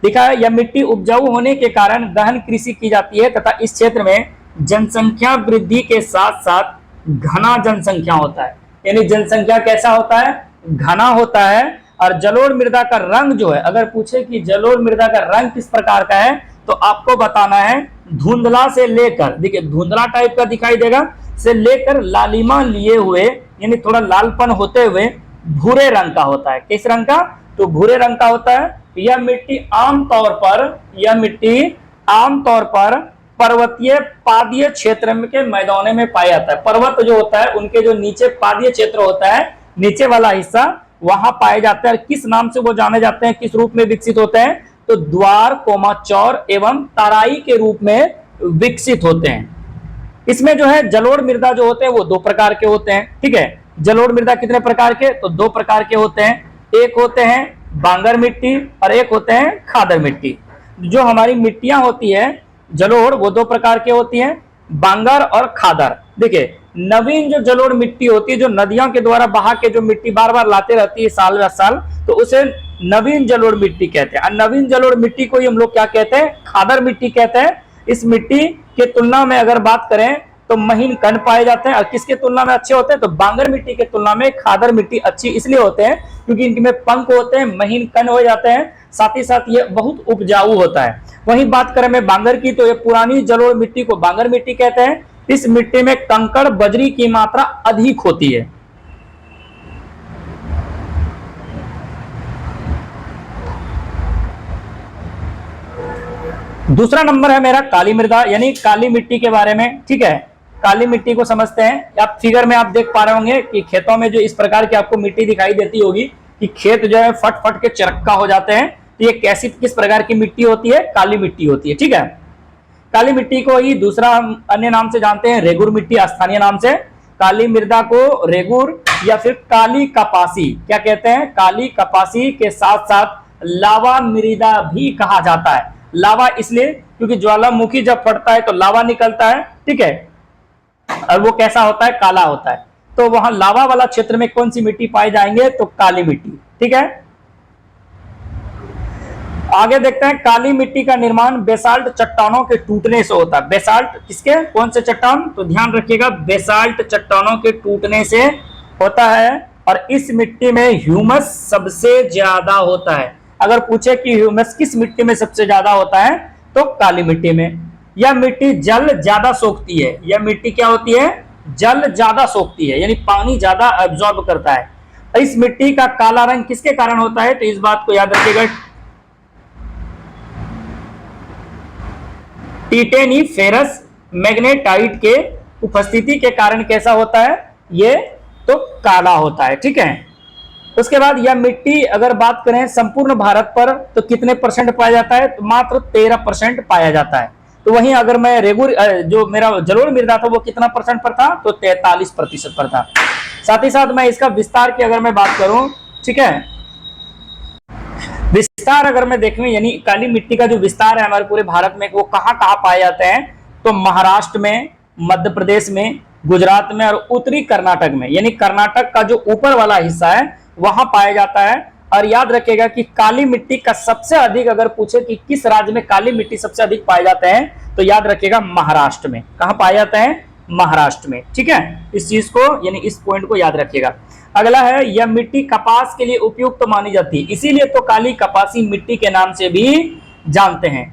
लिखा है यह मिट्टी उपजाऊ होने के कारण गहन कृषि की जाती है तथा इस क्षेत्र में जनसंख्या वृद्धि के साथ साथ घना जनसंख्या होता है। यानी जनसंख्या कैसा होता है, घना होता है। और जलोढ़ मृदा का रंग जो है, अगर पूछे कि जलोढ़ मृदा का रंग किस प्रकार का है, तो आपको बताना है धुंधला से लेकर, देखिए धुंधला टाइप का दिखाई देगा, से लेकर लालिमा लिए हुए, यानी थोड़ा लालपन होते हुए भूरे रंग का होता है। किस रंग का, तो भूरे रंग का होता है। यह मिट्टी आमतौर पर पर्वतीय पादीय क्षेत्र के मैदानों में पाया जाता है। पर्वत जो होता है उनके जो नीचे पादीय क्षेत्र होता है, नीचे वाला हिस्सा, वहां पाए जाते हैं। किस नाम से वो जाने जाते हैं, किस रूप में विकसित होते हैं, तो द्वार कोमा चौर एवं तराई के रूप में विकसित होते हैं। इसमें जो है जलोढ़ मृदा जो होते हैं वो दो प्रकार के होते हैं, ठीक है। जलोढ़ मृदा कितने प्रकार के, तो दो प्रकार के होते हैं। एक होते हैं बांगर मिट्टी और एक होते हैं खादर मिट्टी। जो हमारी मिट्टियां होती है जलोढ़, वो दो प्रकार के होती हैं, बांगर और खादर। देखिए नवीन जो जलोढ़ मिट्टी होती है, जो नदियों के द्वारा बहा के जो मिट्टी बार बार लाते रहती है साल या साल, तो उसे नवीन जलोढ़ मिट्टी कहते हैं। और नवीन जलोढ़ मिट्टी को ही हम लोग क्या कहते हैं, खादर मिट्टी कहते हैं। इस मिट्टी के तुलना में अगर बात करें तो महीन कण पाए जाते हैं। और किसके तुलना में अच्छे होते हैं, तो बांगर मिट्टी के तुलना में खादर मिट्टी अच्छी इसलिए होते हैं क्योंकि इनमें पंख होते हैं, महीन कण हो जाते हैं, साथ ही साथ ये बहुत उपजाऊ होता है। वहीं बात करें मैं बांगर की, तो ये पुरानी जलोढ़ मिट्टी को बांगर मिट्टी कहते हैं। इस मिट्टी में कंकड़ बजरी की मात्रा अधिक होती है। दूसरा नंबर है मेरा काली मृदा, यानी काली मिट्टी के बारे में, ठीक है। काली मिट्टी को समझते हैं। आप फिगर में आप देख पा रहे होंगे कि खेतों में जो इस प्रकार की आपको मिट्टी दिखाई देती होगी कि खेत जो है फट फट के चरक्का हो जाते हैं, तो ये कैसी किस प्रकार की मिट्टी होती है, काली मिट्टी होती है, ठीक है। काली मिट्टी को ही दूसरा हम अन्य नाम से जानते हैं रेगुर मिट्टी, स्थानीय नाम से। काली मृदा को रेगुर या फिर काली कपासी क्या कहते हैं, काली कपासी के साथ साथ लावा मृदा भी कहा जाता है। लावा इसलिए क्योंकि ज्वालामुखी जब फटता है तो लावा निकलता है, ठीक है, और वो कैसा होता है, काला होता है। तो वहां लावा वाला क्षेत्र में कौन सी मिट्टी पाई जाएंगे, तो काली मिट्टी, ठीक है। आगे देखते हैं काली मिट्टी का निर्माण बेसाल्ट चट्टानों के टूटने से होता है। बेसाल्ट किसके, कौन से चट्टान, तो ध्यान रखिएगा बेसाल्ट चट्टानों के टूटने से होता है। और इस मिट्टी में ह्यूमस सबसे ज्यादा होता है। अगर पूछे कि ह्यूमस किस मिट्टी में सबसे ज्यादा होता है, तो काली मिट्टी में। यह मिट्टी जल ज्यादा सोखती है। यह मिट्टी क्या होती है, जल ज्यादा सोखती है, यानी पानी ज्यादा एब्जॉर्ब करता है। इस मिट्टी का काला रंग किसके कारण होता है, तो इस बात को याद रखिएगा, टिटेनीफेरस मैग्नेटाइट के उपस्थिति के कारण कैसा होता है, ये तो काला होता है, ठीक है। उसके बाद यह मिट्टी अगर बात करें संपूर्ण भारत पर तो कितने परसेंट पाया जाता है, तो मात्र 13% पाया जाता है। तो वहीं अगर मैं रेगुर जो मेरा जलोढ़ मृदा था वो कितना परसेंट पर था, तो 43% पर था। साथ ही साथ मैं इसका विस्तार की अगर मैं बात करूं, ठीक है, विस्तार अगर मैं देखूं, यानी काली मिट्टी का जो विस्तार है हमारे पूरे भारत में, वो कहां कहां पाए जाते हैं, तो महाराष्ट्र में, मध्य प्रदेश में, गुजरात में और उत्तरी कर्नाटक में, यानी कर्नाटक का जो ऊपर वाला हिस्सा है वहां पाया जाता है। और याद रखिएगा कि काली मिट्टी का सबसे अधिक अगर पूछे कि किस राज्य में काली मिट्टी सबसे अधिक पाए जाते हैं, तो याद रखिएगा महाराष्ट्र में। कहां पाए जाते हैं, महाराष्ट्र में, ठीक है। इस चीज को यानी इस पॉइंट को याद रखिएगा। अगला है यह मिट्टी कपास के लिए उपयुक्त तो मानी जाती है, इसीलिए तो काली कपासी मिट्टी के नाम से भी जानते हैं।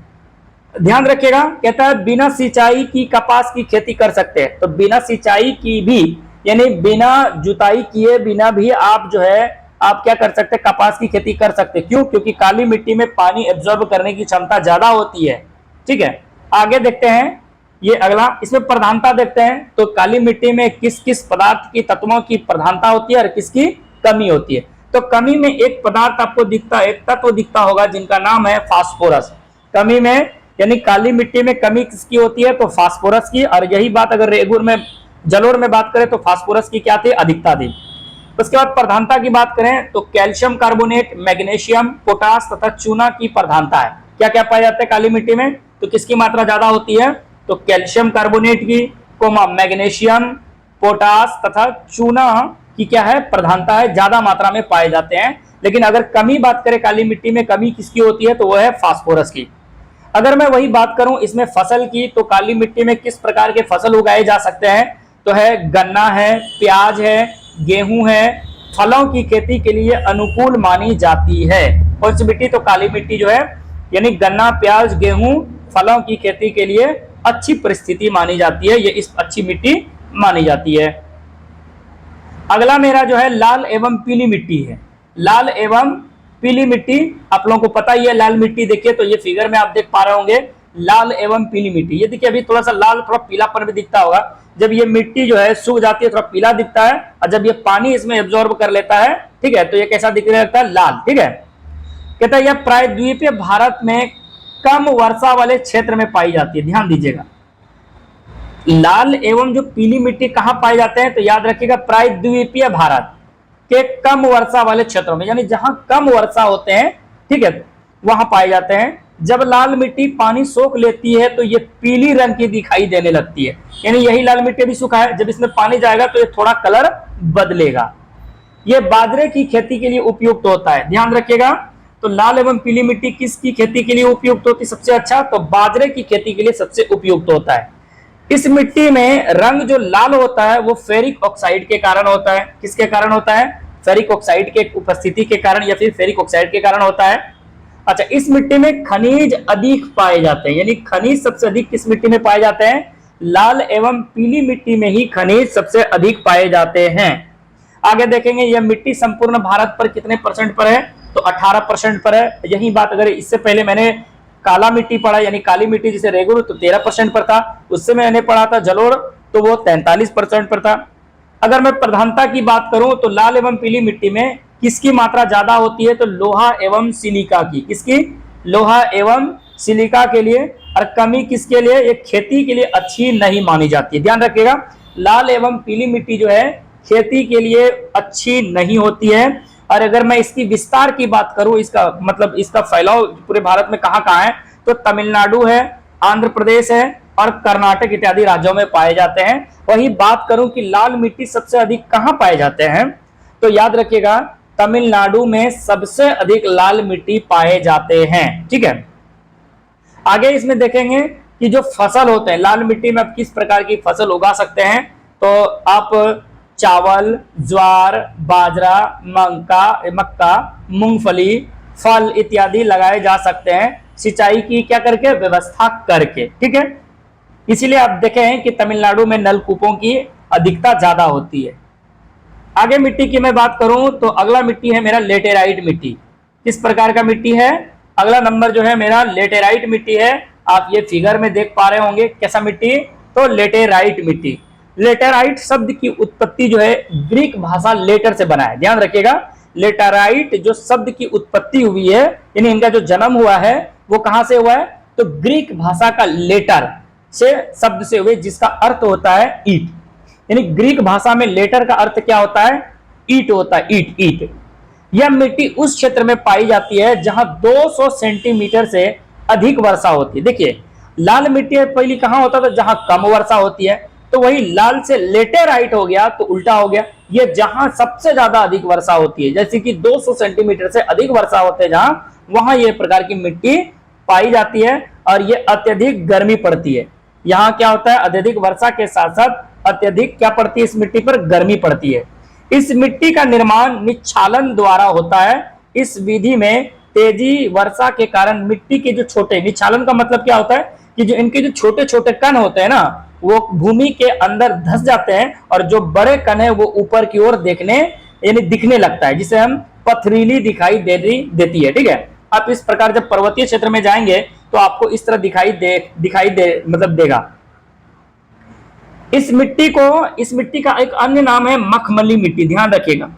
ध्यान रखिएगा, कहता है बिना सिंचाई की कपास की खेती कर सकते हैं। तो बिना सिंचाई की भी, यानी बिना जुताई किए बिना भी आप जो है आप क्या कर सकते हैं, कपास की खेती कर सकते हैं। क्यों, क्योंकि काली मिट्टी में पानी एब्जॉर्ब करने की क्षमता ज्यादा होती है, ठीक है। आगे देखते हैं, ये अगला, इसमें प्रधानता देखते हैं। तो काली मिट्टी में किस किस पदार्थ की, तत्वों की प्रधानता होती है और किसकी कमी होती है। तो कमी में एक पदार्थ आपको दिखता है, एक तत्व दिखता होगा जिनका नाम है फास्फोरस। कमी में यानी काली मिट्टी में कमी किसकी होती है, तो फास्फोरस की। और यही बात अगर रेगुर में, जलोढ़ में बात करें तो फास्फोरस की क्या थी, अधिकता थी। उसके बाद प्रधानता की बात करें तो कैल्शियम कार्बोनेट, मैग्नीशियम, पोटास तथा चूना की प्रधानता है। क्या क्या पाए जाते हैं काली मिट्टी में, तो किसकी मात्रा ज्यादा होती है, तो कैल्शियम कार्बोनेट की, मैग्नीशियम, पोटास तथा चूना की क्या है, प्रधानता है, ज्यादा मात्रा में पाए जाते हैं। लेकिन अगर कमी बात करें काली मिट्टी में, कमी किसकी होती है, तो वह है फास्फोरस की। अगर मैं वही बात करूं इसमें फसल की, तो काली मिट्टी में किस प्रकार के फसल उगाए जा सकते हैं, तो है गन्ना है, प्याज है, गेहूं है। फलों की खेती के लिए अनुकूल मानी जाती है कौन सी मिट्टी, तो काली मिट्टी जो है, यानी गन्ना, प्याज, गेहूं, फलों की खेती के लिए अच्छी परिस्थिति मानी जाती है, ये इस अच्छी मिट्टी मानी जाती है। अगला मेरा जो है लाल एवं पीली मिट्टी है। लाल एवं पीली मिट्टी आप लोगों को पता ही है। लाल मिट्टी देखिए, तो ये फिगर में आप देख पा रहे होंगे, लाल एवं पीली मिट्टी। ये देखिए अभी थोड़ा सा लाल, थोड़ा पीलापन भी दिखता होगा। जब ये मिट्टी जो है सूख जाती है थोड़ा पीला दिखता है, और जब ये पानी इसमें एब्जॉर्ब कर लेता है, ठीक है, तो ये कैसा दिखने लगता है, लाल, ठीक है। कहता है यह प्रायद्वीपीय भारत में कम वर्षा वाले क्षेत्र में पाई जाती है। ध्यान दीजिएगा, लाल एवं जो पीली मिट्टी कहां पाए जाते हैं, तो याद रखिएगा प्रायद्वीपीय भारत के कम वर्षा वाले क्षेत्रों में, यानी जहां कम वर्षा होते हैं, ठीक है, वहां पाए जाते हैं। जब लाल मिट्टी पानी सोख लेती है तो ये पीली रंग की दिखाई देने लगती है, यानी यही लाल मिट्टी भी सूखा है, जब इसमें पानी जाएगा तो ये थोड़ा कलर बदलेगा। ये बाजरे की खेती के लिए उपयुक्त होता है। ध्यान रखिएगा, तो लाल एवं पीली मिट्टी किसकी खेती के लिए उपयुक्त होती है सबसे अच्छा, तो बाजरे की खेती के लिए सबसे उपयुक्त होता है। इस मिट्टी में रंग जो लाल होता है वो फेरिक ऑक्साइड के कारण होता है। किसके कारण होता है, फेरिक ऑक्साइड के उपस्थिति के कारण या फिर फेरिक ऑक्साइड के कारण होता है। अच्छा, इस मिट्टी में खनिज अधिक पाए जाते हैं, यानी खनिज सबसे अधिक किस मिट्टी में पाए जाते हैं, लाल एवं पीली मिट्टी में ही खनिज सबसे अधिक पाए जाते हैं। आगे देखेंगे यह मिट्टी संपूर्ण भारत पर कितने परसेंट पर है, तो 18% पर है। यही बात अगर इससे पहले मैंने काला मिट्टी पढ़ा, यानी काली मिट्टी जिसे रेगुर, तो 13% पर था। उससे मैंने पढ़ा था जलोढ़, तो वो 43% पर था। अगर मैं प्रधानता की बात करूं तो लाल एवं पीली मिट्टी में किसकी मात्रा ज्यादा होती है, तो लोहा एवं सिलिका की। किसकी, लोहा एवं सिलिका के लिए। और कमी किसके लिए, ये खेती के लिए अच्छी नहीं मानी जाती है। ध्यान रखिएगा, लाल एवं पीली मिट्टी जो है खेती के लिए अच्छी नहीं होती है। और अगर मैं इसकी विस्तार की बात करूं, इसका मतलब इसका फैलाव पूरे भारत में कहां कहां है, तो तमिलनाडु है, आंध्र प्रदेश है और कर्नाटक इत्यादि राज्यों में पाए जाते हैं। वही बात करूं कि लाल मिट्टी सबसे अधिक कहां पाए जाते हैं, तो याद रखिएगा तमिलनाडु में सबसे अधिक लाल मिट्टी पाए जाते हैं। ठीक है, आगे इसमें देखेंगे कि जो फसल होते हैं लाल मिट्टी में आप किस प्रकार की फसल उगा सकते हैं, तो आप चावल, ज्वार, बाजरा, मक्का, मूंगफली, फल इत्यादि लगाए जा सकते हैं, सिंचाई की क्या करके, व्यवस्था करके। ठीक है, इसीलिए आप देखें कि तमिलनाडु में नलकूपों की अधिकता ज्यादा होती है। आगे मिट्टी की मैं बात करूं तो अगला मिट्टी है मेरा लेटेराइट मिट्टी। किस प्रकार का मिट्टी है, अगला नंबर जो है मेरा लेटेराइट मिट्टी है। आप ये फिगर में देख पा रहे होंगे कैसा मिट्टी, तो लेटेराइट मिट्टी। लेटेराइट शब्द की उत्पत्ति जो है ग्रीक भाषा लेटर से बना है। ध्यान रखिएगा, लेटेराइट जो शब्द की उत्पत्ति हुई है, यानी इनका जो जन्म हुआ है वो कहां से हुआ है, तो ग्रीक भाषा का लेटर से शब्द से हुए, जिसका अर्थ होता है ईट। यानी ग्रीक भाषा में लेटर का अर्थ क्या होता है, ईट होता है, ईट ईट। यह मिट्टी उस क्षेत्र में पाई जाती है जहां 200 सेंटीमीटर से अधिक वर्षा होती है। देखिए, लाल मिट्टी पहली कहां होता था, जहां कम वर्षा होती है, तो वही लाल से लेटेराइट हो गया तो उल्टा हो गया, ये जहां सबसे ज्यादा अधिक वर्षा होती है, जैसे कि 200 सेंटीमीटर से अधिक वर्षा होते हैं जहां, वहां ये प्रकार की मिट्टी पाई जाती है। और ये अत्यधिक गर्मी पड़ती है। यहाँ क्या होता है, अत्यधिक वर्षा के साथ साथ अत्यधिक क्या पड़ती है, इस मिट्टी पर गर्मी पड़ती है। इस मिट्टी का निर्माण निच्छालन द्वारा होता है। इस विधि में तेजी वर्षा के कारण मिट्टी के जो छोटे, निच्छालन का मतलब क्या होता है कि जो इनके जो छोटे छोटे कण होते हैं ना, वो भूमि के अंदर धस जाते हैं और जो बड़े कण है वो ऊपर की ओर देखने यानी दिखने लगता है, जिसे हम पथरीली दिखाई देती है। ठीक है, आप इस प्रकार जब पर्वतीय क्षेत्र में जाएंगे तो आपको इस तरह दिखाई दे मतलब देगा। इस मिट्टी का एक अन्य नाम है मखमली मिट्टी। ध्यान रखिएगा,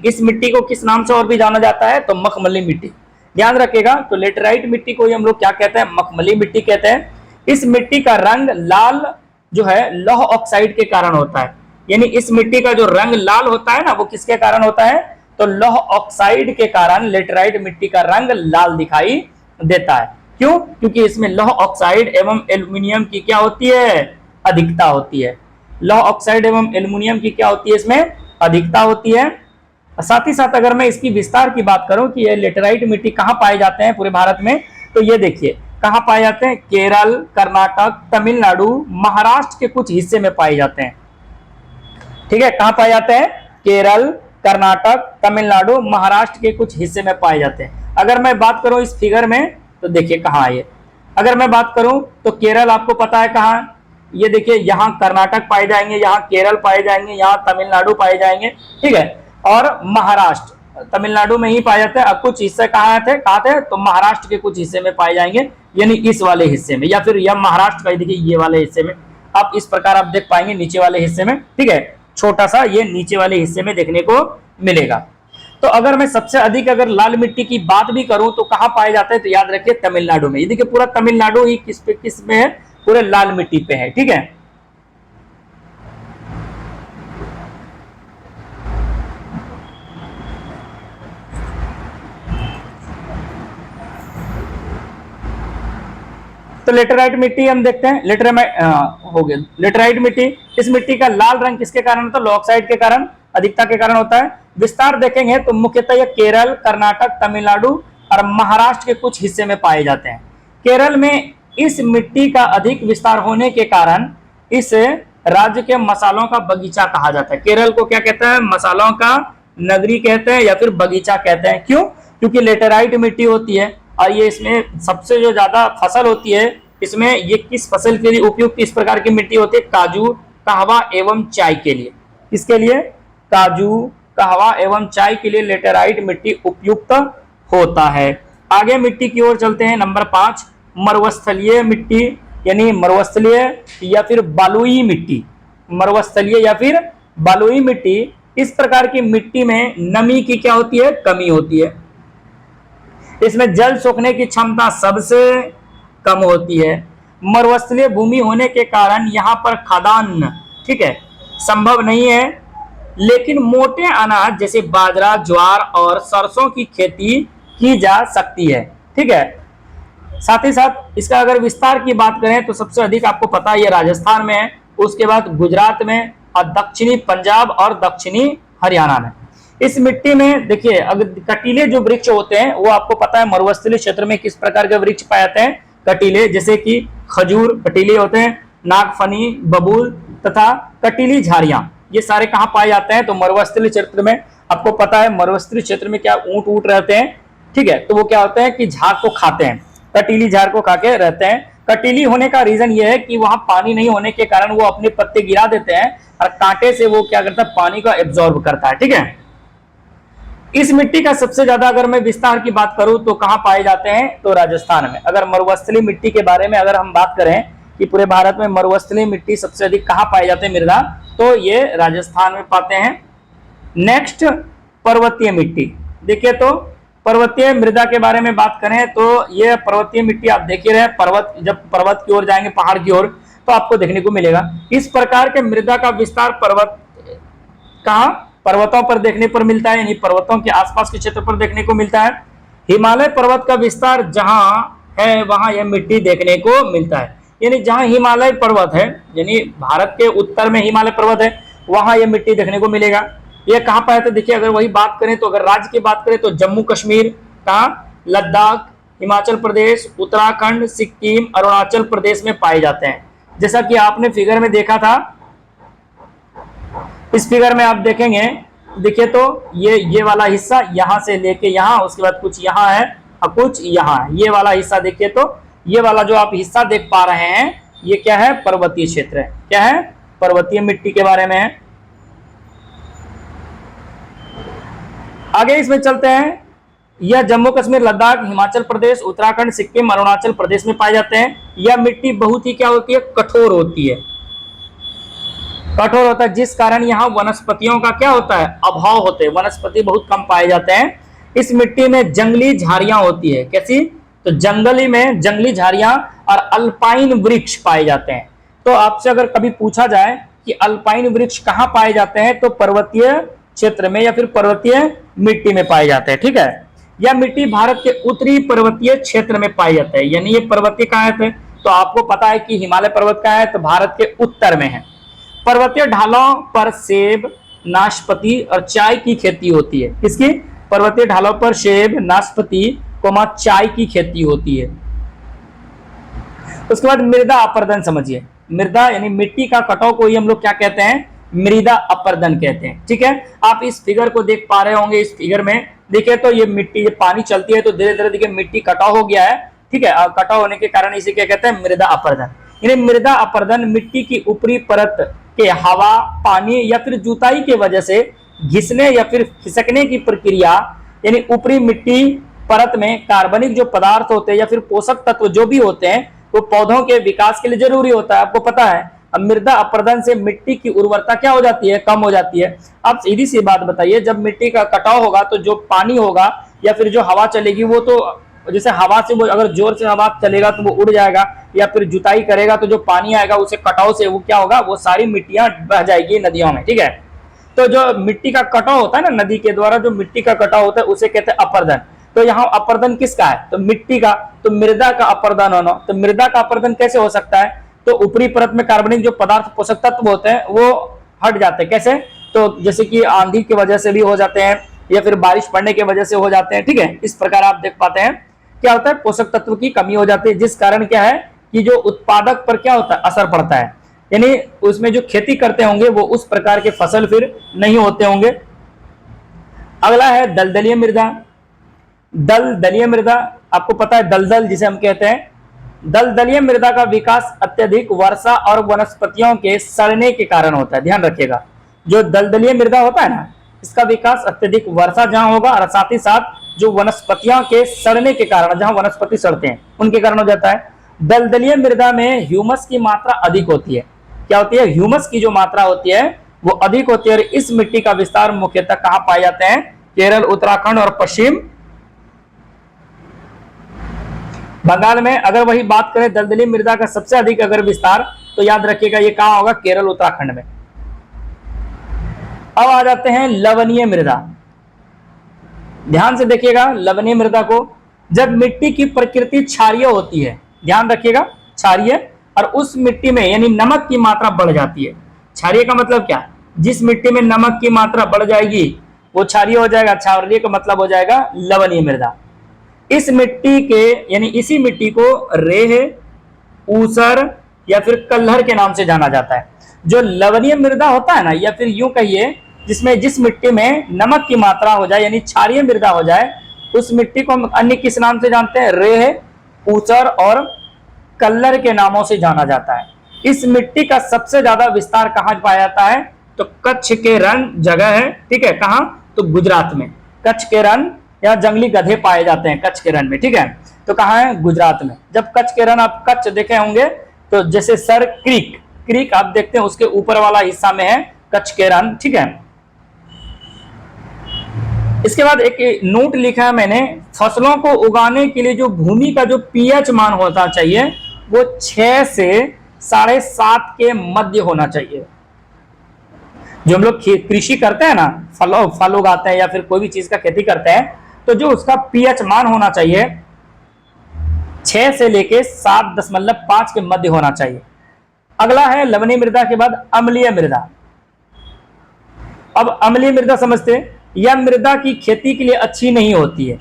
इस मिट्टी को किस नाम से और भी जाना जाता है, तो मखमली मिट्टी। ध्यान रखिएगा, तो लेटेराइट मिट्टी को हम लोग क्या कहते हैं, मखमली मिट्टी कहते हैं। इस मिट्टी का रंग लाल जो है लौह ऑक्साइड के कारण होता है। यानी इस मिट्टी का जो रंग लाल होता है ना, वो किसके कारण होता है, तो लौह ऑक्साइड के कारण लेटेराइट मिट्टी का रंग लाल दिखाई देता है। क्यों, क्योंकि इसमें लौह ऑक्साइड एवं एल्यूमिनियम की क्या होती है, अधिकता होती है। लौह ऑक्साइड एवं एल्यूमिनियम की क्या होती है, इसमें अधिकता होती है। साथ ही साथ अगर मैं इसकी विस्तार की बात करूं कि ये लेटेराइट मिट्टी कहां पाए जाते हैं पूरे भारत में, तो ये देखिए कहां पाए जाते हैं, केरल, कर्नाटक, तमिलनाडु, महाराष्ट्र के कुछ हिस्से में पाए जाते हैं। ठीक है, कहां पाए जाते हैं, केरल, कर्नाटक, तमिलनाडु, महाराष्ट्र के कुछ हिस्से में पाए जाते हैं। अगर मैं बात करूं इस फिगर में तो देखिए कहां है ये। अगर मैं बात करूं तो केरल आपको पता है कहां, ये देखिए यहाँ कर्नाटक पाए जाएंगे, यहाँ केरल पाए जाएंगे, यहाँ तमिलनाडु पाए जाएंगे। ठीक है, और महाराष्ट्र तमिलनाडु में ही पाए जाते हैं। अब कुछ हिस्से कहाँ थे, तो महाराष्ट्र के कुछ हिस्से में पाए जाएंगे, यानी इस वाले हिस्से में, या फिर यह महाराष्ट्र का देखिए ये वाले हिस्से में। आप इस प्रकार आप देख पाएंगे नीचे वाले हिस्से में। ठीक है, छोटा सा ये नीचे वाले हिस्से में देखने को मिलेगा। तो अगर मैं सबसे अधिक अगर लाल मिट्टी की बात भी करूं तो कहां पाए जाते हैं, तो याद रखिए तमिलनाडु में। ये देखिए पूरा तमिलनाडु ही किस में है, पूरे लाल मिट्टी पे है। ठीक है, तो लेटेराइट मिट्टी हम देखते हैं। हो गया लेटेराइट मिट्टी। इस मिट्टी का लाल रंग किसके कारण होता है, लॉक्साइड के कारण, अधिकता के कारण होता है। विस्तार देखेंगे तो मुख्यतः ये केरल, कर्नाटक, तमिलनाडु और महाराष्ट्र के कुछ हिस्से में पाए जाते हैं। केरल में इस मिट्टी का अधिक विस्तार होने के कारण इस राज्य के मसालों का बगीचा कहा जाता है। केरल को क्या कहते हैं, मसालों का नगरी कहते हैं या फिर बगीचा कहते हैं। क्यों, क्योंकि लेटेराइट मिट्टी होती है और ये इसमें सबसे जो ज्यादा फसल होती है इसमें, ये किस फसल के लिए उपयुक्त इस प्रकार की मिट्टी होती है, काजू, कहवा एवं चाय के लिए। किसके लिए, काजू, कहवा एवं चाय के लिए लेटेराइट मिट्टी उपयुक्त होता है। आगे मिट्टी की ओर चलते हैं। नंबर 5, मरुस्थलीय मिट्टी, यानी मरुस्थलीय या फिर बालुई मिट्टी। मरुस्थलीय या फिर बालुई मिट्टी, इस प्रकार की मिट्टी में नमी की क्या होती है, कमी होती है। इसमें जल सोखने की क्षमता सबसे कम होती है। मरुस्थलीय भूमि होने के कारण यहाँ पर खाद्यान्न, ठीक है, संभव नहीं है, लेकिन मोटे अनाज जैसे बाजरा, ज्वार और सरसों की खेती की जा सकती है। ठीक है, साथ ही साथ इसका अगर विस्तार की बात करें तो सबसे अधिक आपको पता है ये राजस्थान में है, उसके बाद गुजरात में और दक्षिणी पंजाब और दक्षिणी हरियाणा में। इस मिट्टी में देखिए अगर कटीले जो वृक्ष होते हैं वो आपको पता है मरुस्थलीय क्षेत्र में किस प्रकार के वृक्ष पाए जाते हैं, कटीले, जैसे कि खजूर कटीले होते हैं, नागफनी, बबूल तथा कटीली झाड़ियां, ये सारे कहाँ पाए जाते हैं, तो मरुस्थलीय क्षेत्र में। आपको पता है मरुस्थलीय क्षेत्र में क्या ऊंट रहते हैं, ठीक है, तो वो क्या होते हैं कि झाड़ को खाते हैं, कटीली झाड़ को खा के रहते हैं। कटीली होने का रीजन ये है कि वहां पानी नहीं होने के कारण वो अपने पत्ते गिरा देते हैं और कांटे से वो क्या करता है, पानी को एब्जॉर्ब करता है। ठीक है, इस मिट्टी का सबसे ज्यादा अगर मैं विस्तार की बात करूं तो कहां पाए जाते हैं, तो राजस्थान में। अगर मरुस्थलीय मिट्टी के बारे में अगर हम बात करें कि पूरे भारत में मरुस्थलीय मिट्टी सबसे अधिक कहां पाई जाती है, मृदा, तो ये राजस्थान में पाते हैं। नेक्स्ट, पर्वतीय मिट्टी। देखिए तो पर्वतीय मृदा के बारे में बात करें तो ये पर्वतीय मिट्टी आप देखिए रहे, पर्वत, जब पर्वत की ओर जाएंगे, पहाड़ की ओर, तो आपको देखने को मिलेगा इस प्रकार के मृदा का विस्तार पर्वत कहां, पर्वतों पर देखने पर मिलता है, यानी पर्वतों के आसपास के क्षेत्र पर देखने को मिलता है। हिमालय पर्वत का विस्तार जहां है वहां यह मिट्टी देखने को मिलता है, यानी जहां हिमालय पर्वत है, यानी भारत के उत्तर में हिमालय पर्वत है, वहां यह मिट्टी देखने को मिलेगा। यह कहां पाया था, देखिए अगर वही बात करें तो अगर राज्य की बात करें तो जम्मू कश्मीर, कहां, लद्दाख, हिमाचल प्रदेश, उत्तराखंड, सिक्किम, अरुणाचल प्रदेश में पाए जाते हैं। जैसा कि आपने फिगर में देखा था, इस फिगर में आप देखेंगे, देखिए तो ये वाला हिस्सा यहां से लेके यहां, उसके बाद कुछ यहां है और कुछ यहां, ये वाला हिस्सा देखिए तो ये वाला जो आप हिस्सा देख पा रहे हैं ये क्या है, पर्वतीय क्षेत्र है। क्या है, पर्वतीय मिट्टी के बारे में है। आगे इसमें चलते हैं। यह जम्मू कश्मीर, लद्दाख, हिमाचल प्रदेश, उत्तराखंड, सिक्किम, अरुणाचल प्रदेश में पाए जाते हैं। यह मिट्टी बहुत ही क्या होती है, कठोर होती है, कठोर होता है, जिस कारण यहाँ वनस्पतियों का क्या होता है, अभाव होते हैं, वनस्पति बहुत कम पाए जाते हैं। इस मिट्टी में जंगली झाड़ियां होती है, कैसी, तो जंगली में जंगली झाड़ियां और अल्पाइन वृक्ष पाए जाते हैं। तो आपसे अगर कभी पूछा जाए कि अल्पाइन वृक्ष कहाँ पाए जाते हैं, तो पर्वतीय क्षेत्र में या फिर पर्वतीय मिट्टी में पाए जाते हैं। ठीक है, यह मिट्टी भारत के उत्तरी पर्वतीय क्षेत्र में पाई जाता है, यानी ये पर्वतीय कहाँ है, तो आपको पता है कि हिमालय पर्वत कहाँ है, तो भारत के उत्तर में है। पर्वतीय ढालों पर सेब, नाशपाती और चाय की खेती होती है। किसकी, पर्वतीय ढालों पर सेब, नाशपाती, चाय की खेती होती है। उसके बाद मृदा अपर्दन समझिए। मृदा यानी मिट्टी का कटाव को ही हम लोग क्या कहते हैं, मृदा अपर्दन कहते हैं। ठीक है, आप इस फिगर को देख पा रहे होंगे। इस फिगर में देखिए तो ये मिट्टी, ये पानी चलती है तो धीरे धीरे देखिए मिट्टी कटाव हो गया है। ठीक है, कटाव होने के कारण इसे क्या कहते हैं, मृदा अपर्दन। यानी मृदा अपर्दन मिट्टी की ऊपरी परत के हवा, पानी या फिर जुताई के वजह से घिसने या फिर खिसकने की प्रक्रिया, यानी ऊपरी मिट्टी परत में कार्बनिक जो पदार्थ होते हैं या फिर पोषक तत्व जो भी होते हैं वो पौधों के विकास के लिए जरूरी होता है। आपको पता है अब मृदा अपरदन से मिट्टी की उर्वरता क्या हो जाती है, कम हो जाती है। अब सीधी सी बात बताइए, जब मिट्टी का कटाव होगा तो जो पानी होगा या फिर जो हवा चलेगी वो तो, जैसे हवा से वो अगर जोर से हवा चलेगा तो वो उड़ जाएगा, या फिर जुताई करेगा तो जो पानी आएगा उसे कटाव से वो क्या होगा, वो सारी मिट्टियां बह जाएगी नदियों में, ठीक है। तो जो मिट्टी का कटाव होता है ना, नदी के द्वारा जो मिट्टी का कटाव होता है उसे कहते हैं अपर्दन। तो यहाँ अपर्दन किसका है, तो मिट्टी का, तो मृदा का अपर्दन होना। तो मृदा का अपर्दन कैसे हो सकता है, तो ऊपरी परत में कार्बनिक जो पदार्थ पोषक तत्व होते हैं वो हट जाते हैं। कैसे, तो जैसे कि आंधी की वजह से भी हो जाते हैं या फिर बारिश पड़ने की वजह से हो जाते हैं, ठीक है। इस प्रकार आप देख पाते हैं क्या होता है, पोषक तत्व की कमी हो जाती है, जिस कारण क्या है कि जो उत्पादक पर क्या होता है, असर पड़ता है। यानी उसमें जो खेती करते होंगे वो उस प्रकार के फसल फिर नहीं होते होंगे। अगला है दलदलीय मृदा। दलदलीय मृदा, आपको पता है दलदल जिसे हम कहते हैं। दलदलीय मृदा का विकास अत्यधिक वर्षा और वनस्पतियों के सड़ने के कारण होता है। ध्यान रखिएगा, जो दलदलीय मृदा होता है ना, इसका विकास अत्यधिक वर्षा जहां होगा और साथ ही साथ जो वनस्पतियों के सड़ने के कारण, जहां वनस्पति सड़ते हैं उनके कारण हो जाता है। दलदलीय मृदा में ह्यूमस की मात्रा अधिक होती है। क्या होती है, ह्यूमस की जो मात्रा होती है वो अधिक होती है। और इस मिट्टी का विस्तार मुख्यतः कहां पाए जाते हैं, केरल, उत्तराखंड और पश्चिम बंगाल में। अगर वही बात करें दलदली मृदा का सबसे अधिक अगर विस्तार, तो याद रखिएगा ये कहां होगा, केरल, उत्तराखंड में। अब आ जाते हैं लवणीय मृदा। ध्यान से देखिएगा लवणीय मृदा को, जब मिट्टी की प्रकृति क्षारीय होती है, ध्यान रखिएगा क्षारीय, और उस मिट्टी में यानी नमक की मात्रा बढ़ जाती है। क्षारीय का मतलब क्या, जिस मिट्टी में नमक की मात्रा बढ़ जाएगी वो क्षारीय हो जाएगा। क्षारीय का मतलब हो जाएगा लवणीय मृदा। इस मिट्टी के यानी इसी मिट्टी को रेह, ऊसर या फिर कल्हर के नाम से जाना जाता है। जो लवणीय मृदा होता है ना, या फिर यूं कहिए जिसमें जिस मिट्टी में नमक की मात्रा हो जाए यानी क्षारीय मृदा हो जाए, उस मिट्टी को हम अन्य किस नाम से जानते हैं, रेह, ऊसर और कल्लर के नामों से जाना जाता है। इस मिट्टी का सबसे ज्यादा विस्तार कहां पाया जाता है, तो कच्छ के रण जगह है, ठीक है। कहां, तो गुजरात में। कच्छ के रण या जंगली गधे पाए जाते हैं कच्छ के रण में, ठीक है। तो कहां है, गुजरात में। जब कच्छ के रण आप कच्छ देखे होंगे तो जैसे सर क्रीक आप देखते हैं उसके ऊपर वाला हिस्सा में है कच्छ के रण, ठीक है। इसके बाद एक नोट लिखा है मैंने, फसलों को उगाने के लिए जो भूमि का जो पीएच मान होता चाहिए वो 6 से 7.5 के मध्य होना चाहिए। जो हम लोग कृषि करते हैं ना, फल उगाते हैं या फिर कोई भी चीज का खेती करते हैं, तो जो उसका पीएच मान होना चाहिए 6 से लेके 7.5 के मध्य होना चाहिए। अगला है लवणीय मृदा के बाद अम्लीय मृदा। अब अम्लीय मृदा समझते हैं, यह मृदा की खेती के लिए अच्छी नहीं होती है।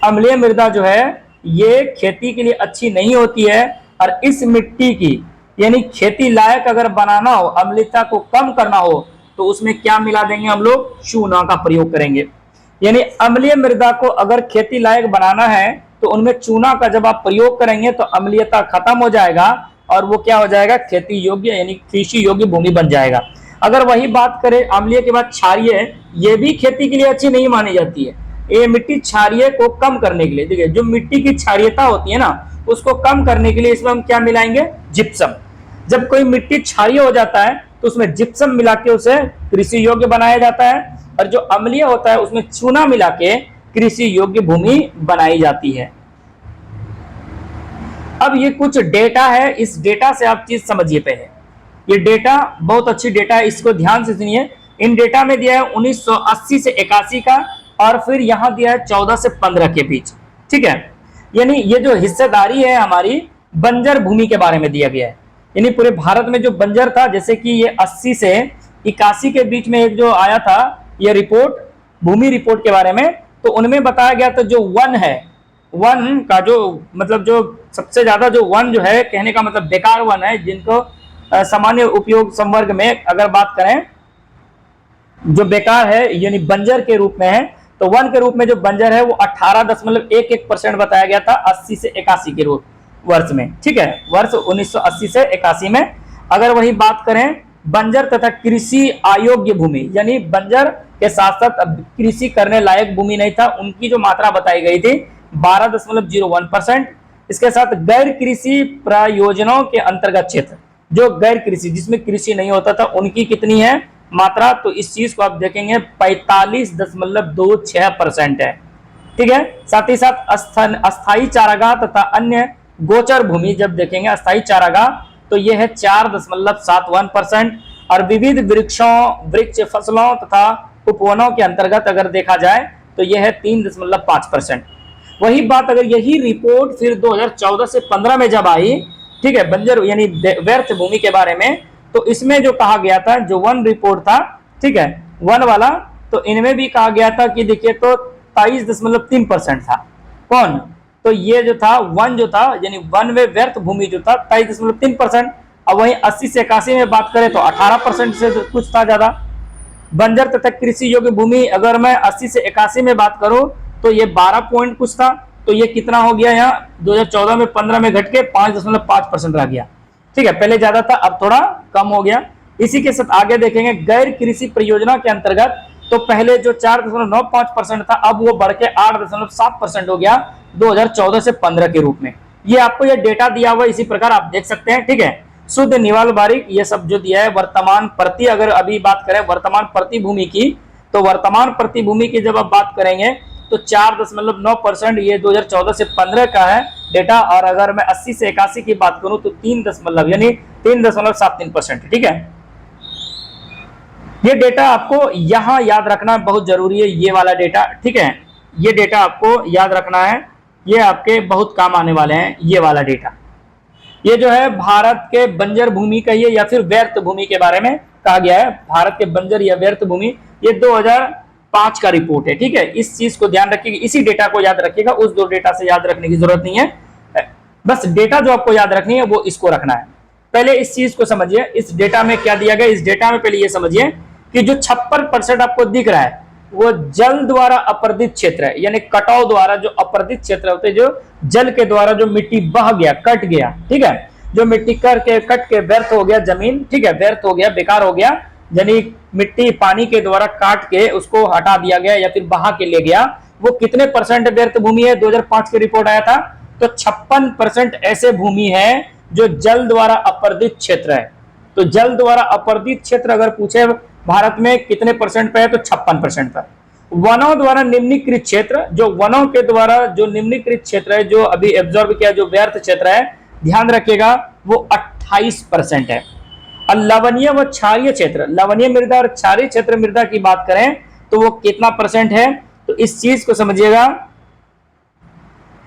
अम्लीय मृदा जो है ये खेती के लिए अच्छी नहीं होती है, और इस मिट्टी की यानी खेती लायक अगर बनाना हो, अम्लता को कम करना हो, तो उसमें क्या मिला देंगे हम लोग, चूना का प्रयोग करेंगे। यानी अम्लीय मृदा को अगर खेती लायक बनाना है तो उनमें चूना का जब आप प्रयोग करेंगे तो अम्लीयता खत्म हो जाएगा और वो क्या हो जाएगा, खेती योग्य यानी कृषि योग्य भूमि बन जाएगा। अगर वही बात करें अम्लीय के बाद क्षारीय, ये भी खेती के लिए अच्छी नहीं मानी जाती है। ये मिट्टी क्षारीय को कम करने के लिए, देखिए जो मिट्टी की क्षारीयता होती है ना, उसको कम करने के लिए इसमें हम क्या मिलाएंगे, जिप्सम। जब कोई मिट्टी क्षारीय हो जाता है तो उसमें जिप्सम मिला के उसे कृषि योग्य बनाया जाता है, और जो अम्लीय होता है उसमें चूना मिला के कृषि योग्य भूमि बनाई जाती है। अब ये कुछ डेटा है, इस डेटा से आप चीज समझिए पहले। ये डेटा बहुत अच्छी डेटा है, इसको ध्यान से सुनिए। इन डेटा में दिया है 1980 से 81 का, और फिर यहां दिया है 14 से 15 के बीच, ठीक है। यानी ये जो हिस्सेदारी है हमारी बंजर भूमि के बारे में दिया गया है। यानी पूरे भारत में जो बंजर था, जैसे कि ये 80 से 81 के बीच में एक जो आया था ये रिपोर्ट, भूमि रिपोर्ट के बारे में, तो उनमें बताया गया था जो वन है, वन का जो मतलब जो सबसे ज्यादा जो वन जो है, कहने का मतलब बेकार वन है, जिनको सामान्य उपयोग संवर्ग में अगर बात करें जो बेकार है यानी बंजर के रूप में है, तो वन के रूप में जो बंजर है वो 18.11% बताया गया था 80 से 81 के वर्ष में, ठीक है। वर्ष 1980 से 81 में। अगर वही बात करें बंजर तथा कृषि अयोग्य भूमि, यानी बंजर के साथ साथ कृषि करने लायक भूमि नहीं था, उनकी जो मात्रा बताई गई थी 12.01%। इसके साथ गैर कृषि प्रयोजनों के अंतर्गत क्षेत्र, जो गैर कृषि, जिसमें कृषि नहीं होता था, उनकी कितनी है मात्रा, तो इस चीज को आप देखेंगे 45.26% है। ठीक है, साथ ही साथ अस्थायी चारागाह तथा अन्य गोचर भूमि जब देखेंगे अस्थायी चारागाह, तो यह है 4.71%। और विविध वृक्ष फसलों तथा उपवनों के अंतर्गत अगर देखा जाए तो यह है 3.5%। वही बात अगर यही रिपोर्ट फिर 2014 से 15 में जब आई, ठीक है, बंजर यानी व्यर्थ भूमि के बारे में, तो इसमें जो कहा गया था, जो वन रिपोर्ट था, ठीक है, वन वाला, तो इनमें भी कहा गया था कि देखिए तो 23.3% था। कौन, तो ये जो था वन जो था, यानी वन में व्यर्थ भूमि जो था 23.3%। अब वही 80 से 81 में बात करें तो 18% से कुछ था ज्यादा। बंजर तथा कृषि योग्य भूमि अगर मैं 80 से 81 में बात करूं तो ये 12 पॉइंट कुछ था, तो ये कितना हो गया यहाँ 2014 में 15 में घट के 5.5% रह गया। ठीक है, पहले ज्यादा था, अब थोड़ा कम हो गया। इसी के साथ आगे देखेंगे गैर कृषि परियोजना के अंतर्गत, तो पहले जो 4.95% था, अब वो बढ़ के 8.7% हो गया 2014 से 15 के रूप में। ये आपको ये डेटा दिया हुआ इसी प्रकार आप देख सकते हैं। ठीक है, शुद्ध निवाल बारीक ये सब जो दिया है, वर्तमान प्रति, अगर अभी बात करें वर्तमान प्रति भूमि की, तो वर्तमान प्रति भूमि की जब आप बात करेंगे तो 4.9% ये 2014 से 15 का है डेटा। और अगर मैं 80 से 81 की बात करूं तो 3.73%। ठीक है, ये डेटा आपको यहां याद रखना बहुत जरूरी है, ये वाला डेटा। ठीक है, ये डेटा आपको याद रखना है, ये आपके बहुत काम आने वाले हैं। ये वाला डेटा, ये जो है भारत के बंजर भूमि का ये या फिर व्यर्थ भूमि के बारे में कहा गया है, भारत के बंजर या व्यर्थ भूमि, ये 2005 का रिपोर्ट है। ठीक है, इस चीज को ध्यान रखिएगा, इसी डेटा को याद रखिएगा, उस दो डेटा से याद रखने की जरूरत नहीं है। बस डेटा जो आपको याद रखनी है वो इसको रखना है। पहले इस चीज को समझिए, इस डेटा में क्या दिया गया, इस डेटा में पहले ये समझिए कि जो 56% आपको दिख रहा है वो जल द्वारा अपर्दित क्षेत्र है, यानी कटाव द्वारा जो अपर्दित क्षेत्र होते हैं, जो जल के द्वारा जो मिट्टी बह गया, कट गया, ठीक है, जो मिट्टी कट के व्यर्थ हो गया जमीन, ठीक है, व्यर्थ हो गया, बेकार हो गया, यानी मिट्टी पानी के द्वारा काट के उसको हटा दिया गया या फिर बहा के ले गया, वो कितने परसेंट व्यर्थ भूमि है, 2005 के रिपोर्ट आया था, तो 56% ऐसे भूमि है जो जल द्वारा अपर्दित क्षेत्र है। तो जल द्वारा अपर्दित क्षेत्र अगर पूछे भारत में कितने परसेंट पे है, तो 56% पर। वनों द्वारा निम्नीकृत क्षेत्र, जो वनों के द्वारा जो निम्नीकृत क्षेत्र है, जो अभी एब्जॉर्ब किया, जो व्यर्थ क्षेत्र है, ध्यान रखिएगा, वो 28% है। और लवणीय व क्षारीय क्षेत्र, लवणीय मृदा और क्षारीय क्षेत्र मृदा की बात करें तो वो कितना परसेंट है, तो इस चीज को समझिएगा,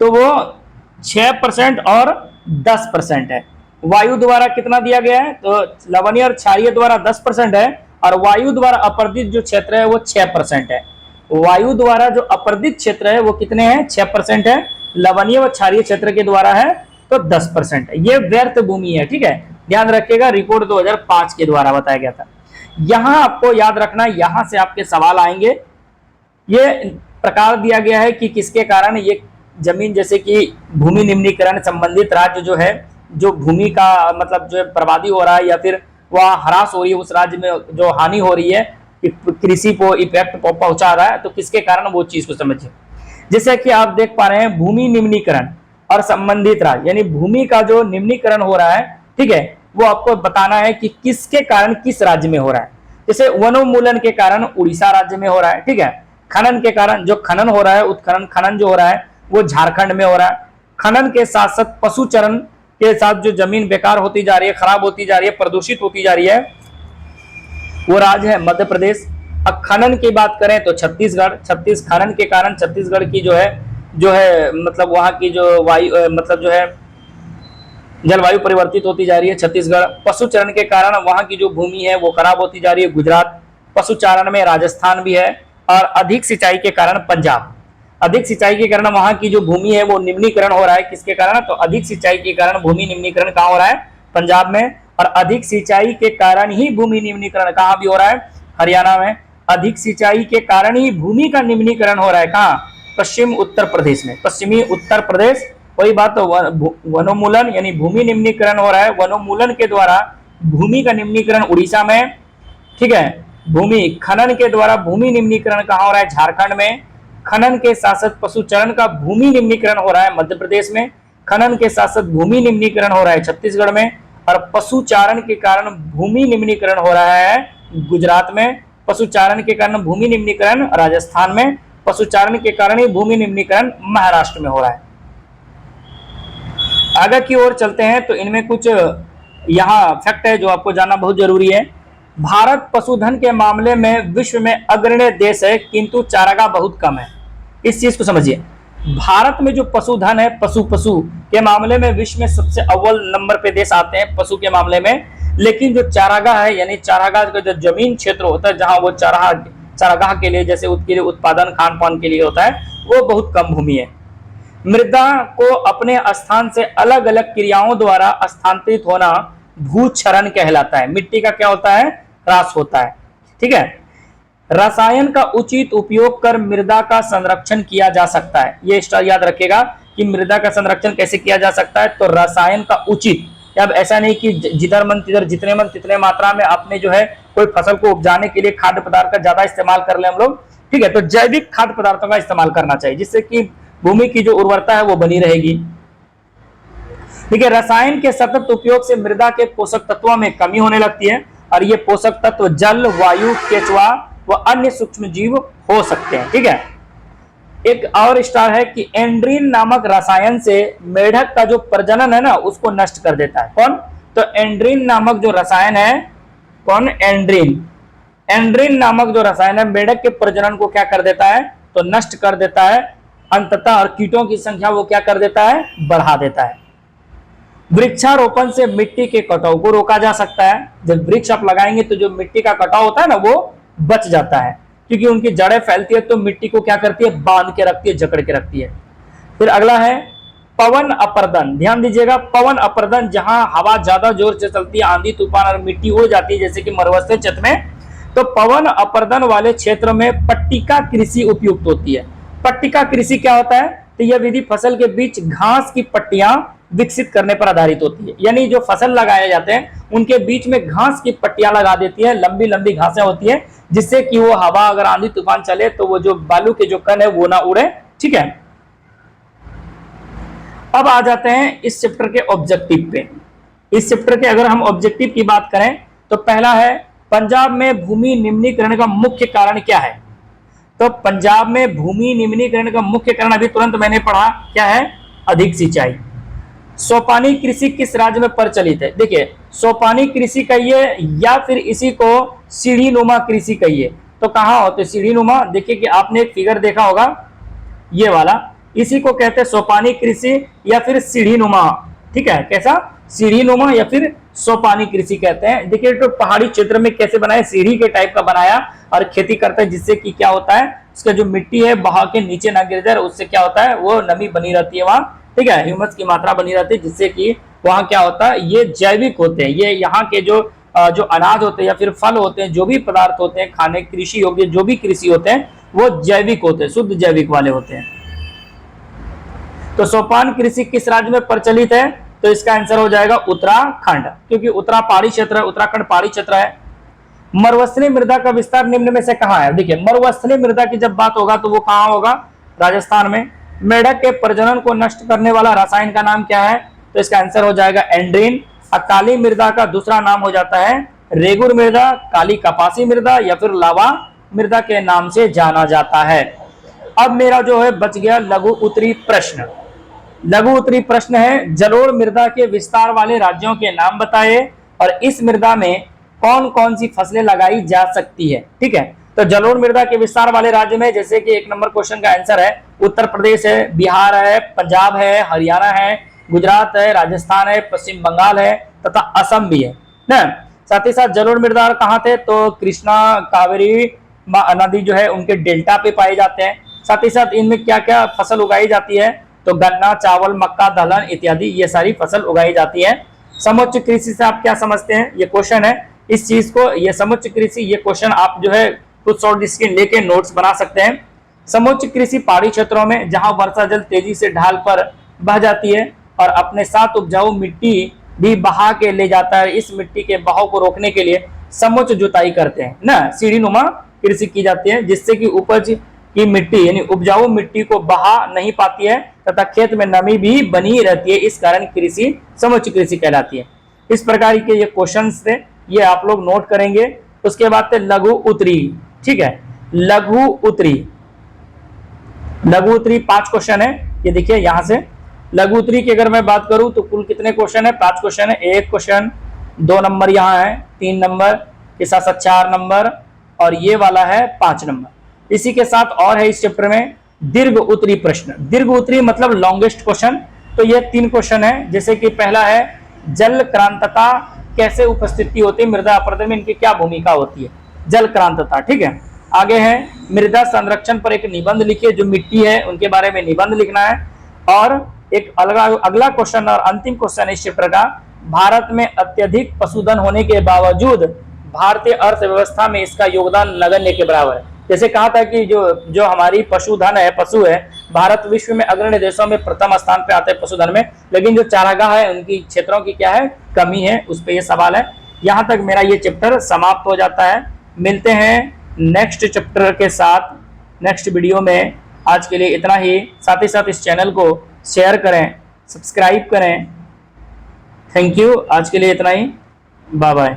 तो वो 6% और 10% है। वायु द्वारा कितना दिया गया है, तो लवणीय और क्षारीय द्वारा 10% है, और वायु द्वारा अपर्दित जो क्षेत्र है वो 6% है। वायु द्वारा जो अपर्दित क्षेत्र है वो कितने हैं, 6% है। लवणीय व क्षारीय क्षेत्र के द्वारा है तो 10% है। ये व्यर्थ भूमि है। ठीक है, ध्यान रखिएगा, रिपोर्ट 2005 के द्वारा बताया गया था। यहां आपको याद रखना, यहां से आपके सवाल आएंगे। ये प्रकार दिया गया है कि किसके कारण ये जमीन, जैसे कि भूमि निम्नीकरण संबंधित राज्य जो है, जो भूमि का मतलब जो है बर्बादी हो रहा है या फिर वह ह्रास हो रही है, उस राज्य में जो हानि हो रही है, कृषि को इफेक्ट पहुंचा रहा है, तो किसके कारण, वो चीज को समझिए। जैसे कि आप देख पा रहे हैं भूमि निम्नीकरण और संबंधित राज्य, यानी भूमि का जो निम्नीकरण हो रहा है, ठीक है, वो आपको बताना है कि किसके कारण किस राज्य में हो रहा है। जैसे वनोन्मूलन के कारण उड़ीसा राज्य में हो रहा है, ठीक है। खनन के कारण जो खनन हो रहा है, उत्खनन खनन जो हो रहा है वो झारखंड में हो रहा है। खनन के साथ साथ पशुचरण के साथ जो जमीन बेकार होती जा रही है, खराब होती जा रही है, प्रदूषित होती जा रही है, वो राज्य है मध्य प्रदेश। अब खनन की बात करें तो छत्तीसगढ़, खनन के कारण छत्तीसगढ़ की जो है मतलब वहां की जो वायु मतलब जो है जलवायु परिवर्तित होती जा रही है, छत्तीसगढ़। पशुचरण के कारण वहां की जो भूमि है वो खराब होती जा रही है, गुजरात। पशुचारण में राजस्थान भी है। और अधिक सिंचाई के कारण पंजाब, अधिक सिंचाई के कारण वहां की जो भूमि है वो निम्नीकरण हो रहा है। किसके कारण, तो अधिक सिंचाई के कारण भूमि निम्नीकरण कहाँ हो रहा है, पंजाब में। और अधिक सिंचाई के कारण ही भूमि निम्नीकरण कहाँ भी हो रहा है, हरियाणा में। अधिक सिंचाई के कारण ही भूमि का निम्नीकरण हो रहा है कहाँ, पश्चिम उत्तर प्रदेश में, पश्चिमी उत्तर प्रदेश। वही बात, तो वनोन्मूलन यानी भूमि निम्नीकरण हो रहा है, वनोन्मूलन के द्वारा भूमि का निम्नीकरण उड़ीसा में, ठीक है। भूमि खनन के द्वारा भूमि निम्नीकरण कहाँ हो रहा है, झारखंड में। खनन के साथ साथ पशुचरण का भूमि निम्नीकरण हो रहा है मध्य प्रदेश में। खनन के साथ साथ भूमि निम्नीकरण हो रहा है छत्तीसगढ़ में। और पशुचारण के कारण भूमि निम्नीकरण हो रहा है गुजरात में, पशुचारण के कारण भूमि निम्नीकरण राजस्थान में, पशुचारण के कारण ही भूमि निम्नीकरण महाराष्ट्र में हो रहा है। आगे की ओर चलते हैं तो इनमें कुछ यहाँ फैक्ट है जो आपको जानना बहुत जरूरी है। भारत पशुधन के मामले में विश्व में अग्रणी देश है, किंतु चारागाह बहुत कम है। इस चीज को समझिए, भारत में जो पशुधन है, पशु के मामले में विश्व में सबसे अव्वल नंबर पे देश आते हैं पशु के मामले में, लेकिन जो चारागाह है यानी चारागाह का जो जमीन क्षेत्र होता है जहां वो चारागाह के लिए जैसे उसके लिए उत्पादन खान पान के लिए होता है, वो बहुत कम भूमि है। मृदा को अपने स्थान से अलग अलग क्रियाओं द्वारा स्थानांतरित होना भूक्षरण कहलाता है। मिट्टी का क्या होता है, ह्रास होता है। ठीक है, रसायन का उचित उपयोग कर मृदा का संरक्षण किया जा सकता है। ये स्टार याद रखेगा कि मृदा का संरक्षण कैसे किया जा सकता है, तो रसायन का उचित, अब ऐसा नहीं कि जिधर मन तिधर जितने मन तितने मात्रा में आपने जो है कोई फसल को उपजाने के लिए खाद्य पदार्थ का ज्यादा इस्तेमाल कर ले हम लोग। ठीक है, तो जैविक खाद्य पदार्थों का इस्तेमाल करना चाहिए जिससे कि भूमि की जो उर्वरता है वो बनी रहेगी। ठीक है, रसायन के सतत उपयोग से मृदा के पोषक तत्वों में कमी होने लगती है और ये पोषक तत्व जल, वायु, केचुआ व अन्य सूक्ष्म जीव हो सकते हैं। ठीक है, एक और स्टार है कि एंड्रीन नामक रसायन से मेढक का जो प्रजनन है ना उसको नष्ट कर देता है। कौन, तो एंड्रीन नामक जो रसायन है, कौन, एंड्रीन नामक जो रसायन है मेढक के प्रजनन को क्या कर देता है, तो नष्ट कर देता है अंततः, और कीटों की संख्या वो क्या कर देता है, बढ़ा देता है। वृक्षारोपण से मिट्टी के कटाव को रोका जा सकता है। जब वृक्ष आप लगाएंगे तो जो मिट्टी का कटाव होता है ना वो बच जाता है, क्योंकि उनकी जड़ें फैलती है तो मिट्टी को क्या करती है, बांध के रखती है, जकड़ के रखती है। फिर अगला है पवन अपर्दन। ध्यान दीजिएगा, पवन अपर्दन जहां हवा ज्यादा जोर से चलती है, आंधी तूफान और मिट्टी उड़ जाती है जैसे कि मरुस्थलीय क्षेत्र में, तो पवन अपर्दन वाले क्षेत्र में पट्टिका कृषि उपयुक्त होती है। पट्टिका कृषि क्या होता है, तो यह विधि फसल के बीच घास की पट्टियां विकसित करने पर आधारित होती है। यानी जो फसल लगाए जाते हैं उनके बीच में घास की पट्टियां लगा देती है, लंबी लंबी घासें होती है, जिससे कि वो हवा अगर आंधी तूफान चले तो वो जो बालू के जो कण है वो ना उड़े। ठीक है, अब आ जाते हैं इस चैप्टर के ऑब्जेक्टिव पे। इस चैप्टर के अगर हम ऑब्जेक्टिव की बात करें तो पहला है पंजाब में भूमि निम्नीकरण का मुख्य कारण क्या है। तो पंजाब में भूमि निम्नीकरण का मुख्य कारण अभी तुरंत मैंने पढ़ा, क्या है, अधिक सिंचाई। सोपानी कृषि किस राज्य में प्रचलित है। देखिए, सोपानी कृषि कहिए या फिर इसी को सीढ़ी नुमा कृषि कहिए, तो कहाँ होते सीढ़ी नुमा। देखिए कि आपने एक फिगर देखा होगा ये वाला, इसी को कहते हैं सोपानी कृषि या फिर सीढ़ी नुमा। ठीक है, कैसा, सीढ़ी नुमा या फिर सोपानी कृषि कहते हैं। देखिए तो पहाड़ी क्षेत्र में कैसे बनाया, सीढ़ी के टाइप का बनाया और खेती करते हैं, जिससे कि क्या होता है, उसका जो मिट्टी है बहा के नीचे ना गिर जाए, उससे क्या होता है, वो नमी बनी रहती है वहां। ठीक है, ह्यूमस की मात्रा बनी रहती है, जिससे कि वहां क्या होता है, ये जैविक होते हैं। ये यहाँ के जो अनाज होते हैं या फिर फल होते हैं, जो भी पदार्थ होते हैं खाने कृषि योग्य जो भी कृषि होते हैं वो जैविक होते हैं, शुद्ध जैविक वाले होते हैं। तो सोपान कृषि किस राज्य में प्रचलित है, तो इसका आंसर हो जाएगा उत्तराखंड, क्योंकि पहाड़ी क्षेत्र है, उत्तराखंड पहाड़ी क्षेत्र है। मरुस्थलीय मृदा का विस्तार निम्न में से कहाँ है। देखिए, मरुस्थलीय मृदा की जब बात होगा तो वो कहाँ होगा, राजस्थान में। मेढक के प्रजनन को नष्ट करने वाला रसायन का नाम क्या है, तो इसका आंसर हो जाएगा एंड्रीन। काली मृदा का दूसरा नाम हो जाता है रेगुर मृदा, काली कपासी मृदा या फिर लावा मृदा के नाम से जाना जाता है। अब मेरा जो है बच गया लघु उत्तरी प्रश्न। लघु उत्तरी प्रश्न है, जलोढ़ मृदा के विस्तार वाले राज्यों के नाम बताए और इस मृदा में कौन कौन सी फसलें लगाई जा सकती है। ठीक है, तो जलोढ़ मृदा के विस्तार वाले राज्य में जैसे कि एक नंबर क्वेश्चन का आंसर है उत्तर प्रदेश है, बिहार है, पंजाब है, हरियाणा है, गुजरात है, राजस्थान है, पश्चिम बंगाल है तथा असम भी है ना। साथ ही साथ जलोढ़ मृदा कहाँ थे, तो कृष्णा कावेरी नदी जो है उनके डेल्टा पे पाए जाते हैं। साथ ही साथ इनमें क्या क्या फसल उगाई जाती है, तो गन्ना, चावल, मक्का, दलहन इत्यादि ये सारी फसल उगाई जाती है। समुच्च कृषि से आप क्या समझते हैं, ये क्वेश्चन है इस चीज को, ये समुच्च कृषि, ये क्वेश्चन आप जो है कुछ शॉर्ट स्क्रीन लेके नोट्स बना सकते हैं। समुच्च कृषि पहाड़ी क्षेत्रों में जहां वर्षा जल तेजी से ढाल पर बह जाती है और अपने साथ उपजाऊ मिट्टी भी बहा के ले जाता है, इस मिट्टी के बहाव को रोकने के लिए समुच्च जुताई करते हैं ना, सीढ़ीनुमा कृषि की जाती है, जिससे कि उपज की मिट्टी यानी उपजाऊ मिट्टी को बहा नहीं पाती है तथा खेत में नमी भी बनी रहती है। इस कारण कृषि समुच्च कृषि कहलाती है। इस प्रकार के ये क्वेश्चंस थे, ये आप लोग नोट करेंगे। उसके बाद थे लघु उत्तरी, ठीक है, लघु उत्तरी। लघु उत्तरी 5 क्वेश्चन है, ये देखिए यहां से। लघु उत्तरी की अगर मैं बात करूं तो कुल कितने क्वेश्चन है? 5 क्वेश्चन है। 1 क्वेश्चन 2 नंबर यहाँ है, 3 नंबर के साथ साथ 4 नंबर, और ये वाला है 5 नंबर। इसी के साथ और है इस चैप्टर में दीर्घ उत्तरी प्रश्न। दीर्घ उत्तरी मतलब लॉन्गेस्ट क्वेश्चन। तो ये 3 क्वेश्चन है, जैसे कि पहला है जल क्रांतता कैसे उपस्थिति होती है मृदा अपरदन में, इनकी क्या भूमिका होती है, जल क्रांतता, ठीक है। आगे है मृदा संरक्षण पर एक निबंध लिखिए, जो मिट्टी है उनके बारे में निबंध लिखना है। और एक अगला क्वेश्चन और अंतिम क्वेश्चन इस चैप्टर का, भारत में अत्यधिक पशुधन होने के बावजूद भारतीय अर्थव्यवस्था में इसका योगदान नगण्य के बराबर है। जैसे कहा था कि जो हमारी पशुधन है, पशु है, भारत विश्व में अग्रणी देशों में प्रथम स्थान पे आते हैं पशुधन में, लेकिन जो चारागाह है उनकी क्षेत्रों की क्या है, कमी है, उस पर यह सवाल है। यहाँ तक मेरा ये चैप्टर समाप्त हो जाता है। मिलते हैं नेक्स्ट चैप्टर के साथ नेक्स्ट वीडियो में। आज के लिए इतना ही। साथ ही साथ इस चैनल को शेयर करें, सब्सक्राइब करें। Thank you. आज के लिए इतना ही। Bye bye.